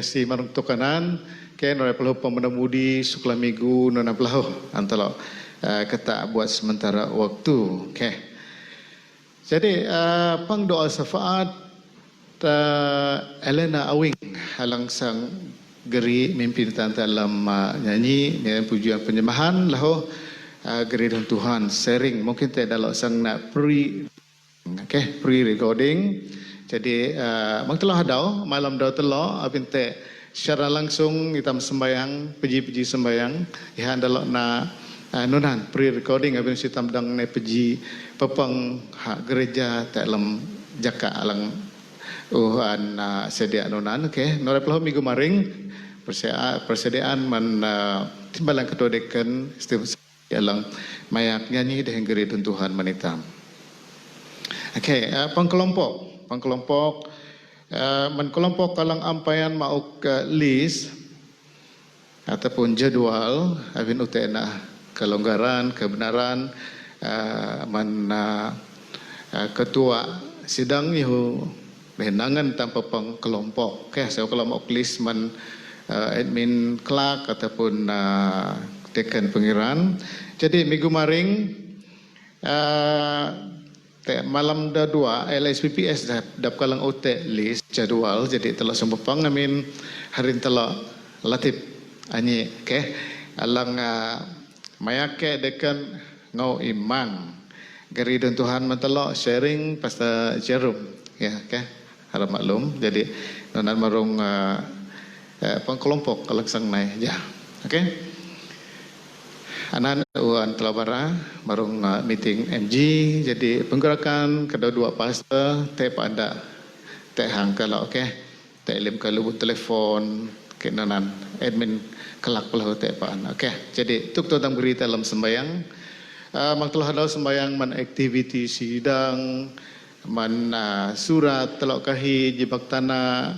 si marung tukanan okay nora pelau pemenamudi sukla minggu nona pelau antalo kata buat sementara waktu. Okay. Jadi pengdoa syafaat Elena Awing langsung geri mimpi dalam nyanyi pujian penyembahan lahu geri dan Tuhan sharing mungkin tak dalam sang nak pre-recording. Jadi telah hadau malam dah telah abin te secara langsung hitam sembayang puji-puji sembayang ihan dalam na nunan pre-recording abin hitam dang ne puji pepang hak gereja tak dalam jaka alang sedia nunan. Okay, nore pelah minggu maring persediaan man timbalan ketua dekan Steve alang mayak nyanyi dengan geri dan Tuhan manitam. Okay, pengkelompok menkelompok kalang ampayan mauk list ataupun jadual abin utena kelonggaran kebenaran ketua sidang ihu benangan tanpa pengkelompok. Okay, saya kelompok list admin Clark ataupun dekan pengiran. Jadi minggu maring malam dah 2 LSPPS dah kalang otek list jadual jadi telah sempang amin hari telah latip anyi okay alang mayake dekan ngau imang geri dan Tuhan mentelok sharing pastor Jerome ya okay harap maklum jadi nonan marung pengkelompok kalau sang naik ya okay. Anan uan telabara marung meeting MG jadi penggerakan kedua pastor te pada te hang kalau okey te lim kalau telefon ke nanan admin kelak pelah te pan okey jadi tuk tentang berita dalam sembayang mak telah ada sembayang man aktiviti sidang man surat telok kahi jibak tanah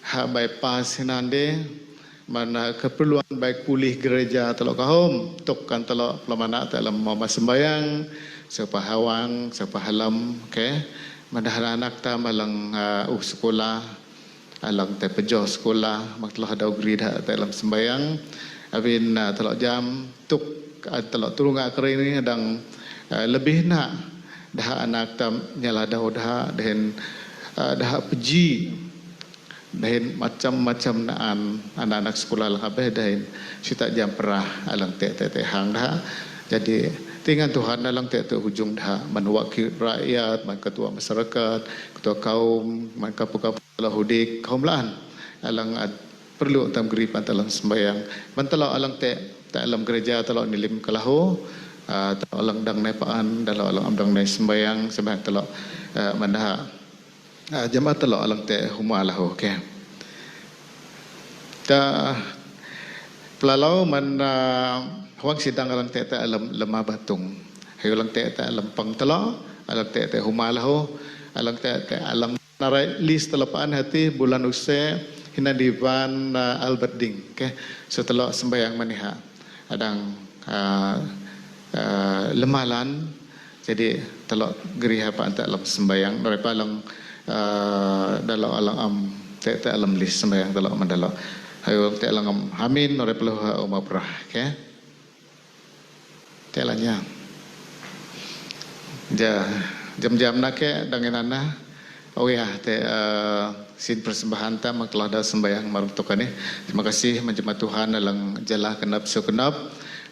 ha bypass hinande mana keperluan baik pulih gereja telok kahom tukkan telok pelamana dalam mama sembayang sepahawang sepahalam okey madahan anak ta malang sekolah alang te pejo sekolah mak telah ada gerida dalam sembayang abin telok jam tuk telok turung akre ini adang lebih nak dah anak ta nyala dah dan dah peji dahin macam-macam naan anak-anak sekolah lah habis dahin sita jam perah alang te hang dah jadi tinggal Tuhan alang te hujung dah menwakil rakyat man ketua masyarakat ketua kaum man kapu-kapu hudik kaum lahan alang perlu tam geripan dalam sembayang man telok alang te dalam gereja telok nilim kelahu telok alang dang nepaan dalam alang amdang ne sembayang telok mandah jemaat telok alang te humalah okey. Ta pelalau man huang sidang alang te alam lemah batung. Hayu alang te alam pang telok, alang te humalah alang te alam narai list telepaan hati bulan use hina divan Albert Ding. Okey. Setelah sembahyang maniha adang lemalan jadi telok gerih apa anta alam sembahyang narai palang dalam alam te alam list sembahyang dalam mandala hayo te alam hamin ore peluh umaprah okay te lanya jam-jam nake dangenana oh ya te sin persembahan ta maklah da sembahyang marutokane terima kasih menjemaat Tuhan dalam jala kenap sekenap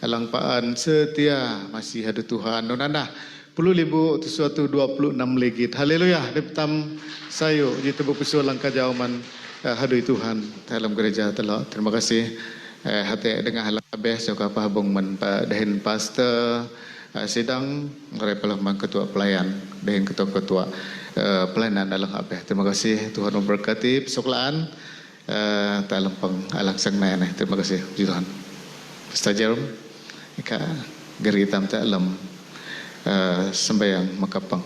alang paan setia masih ada Tuhan nonana 10,000 sesuatu 26 legit. Haleluya. Diptam sayo di tebuk pesuh langkah jauman hadui Tuhan dalam gereja telah. Terima kasih hati dengan halang habis saya apa habung man dahin pastor sidang repelah man ketua pelayan dahin ketua-ketua pelayanan dalam habis. Terima kasih Tuhan memberkati pesoklaan dalam peng alang sang nai. Terima kasih Tuhan. Pastor Jerome ika geri tam ta alam sembahyang makapang.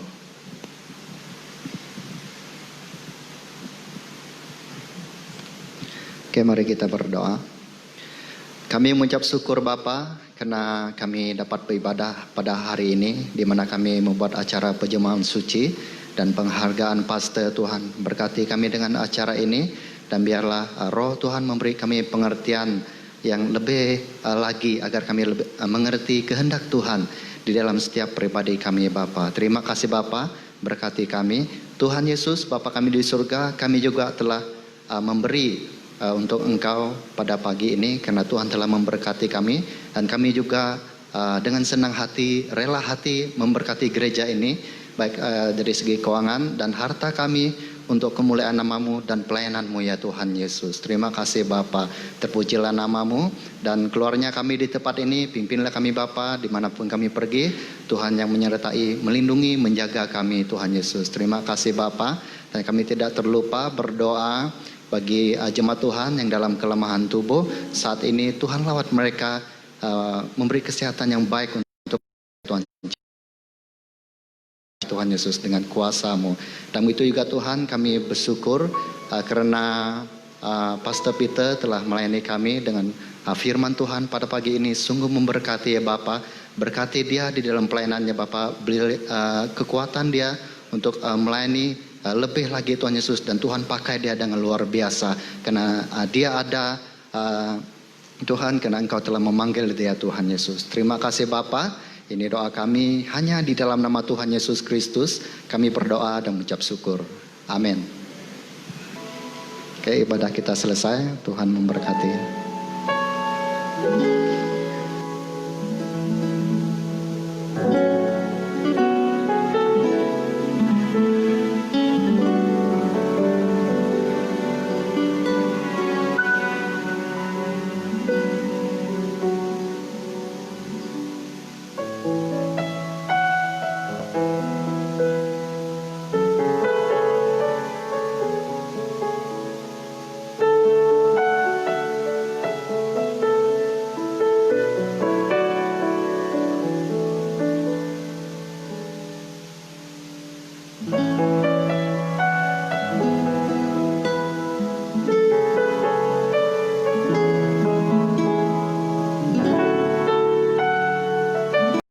Oke, mari kita berdoa. Kami mengucap syukur Bapa karena kami dapat beribadah pada hari ini di mana kami membuat acara perjamuan suci dan penghargaan pastor. Tuhan berkati kami dengan acara ini dan biarlah roh Tuhan memberi kami pengertian yang lebih lagi agar kami lebih mengerti kehendak Tuhan di dalam setiap pribadi kami Bapa. Terima kasih Bapa, berkati kami. Tuhan Yesus, Bapa kami di surga, kami juga telah memberi untuk Engkau pada pagi ini karena Tuhan telah memberkati kami, dan kami juga dengan senang hati, rela hati memberkati gereja ini, baik dari segi keuangan dan harta kami untuk kemuliaan nama-Mu dan pelayanan-Mu ya Tuhan Yesus. Terima kasih Bapa, terpujilah nama-Mu, dan keluarnya kami di tempat ini, pimpinlah kami Bapa dimanapun kami pergi, Tuhan yang menyertai, melindungi, menjaga kami Tuhan Yesus. Terima kasih Bapa, dan kami tidak terlupa berdoa bagi jemaat Tuhan yang dalam kelemahan tubuh saat ini. Tuhan lawat mereka, memberi kesehatan yang baik untuk Tuhan Yesus dengan kuasa-Mu. Dan itu juga Tuhan kami bersyukur karena Pastor Peter telah melayani kami dengan firman Tuhan pada pagi ini. Sungguh memberkati ya Bapa, berkati dia di dalam pelayanannya Bapa, beri kekuatan dia untuk melayani lebih lagi Tuhan Yesus, dan Tuhan pakai dia dengan luar biasa karena dia ada Tuhan, karena Engkau telah memanggil dia Tuhan Yesus. Terima kasih Bapa. Ini doa kami hanya di dalam nama Tuhan Yesus Kristus. Kami berdoa dan mengucap syukur. Amin. Oke, ibadah kita selesai. Tuhan memberkati.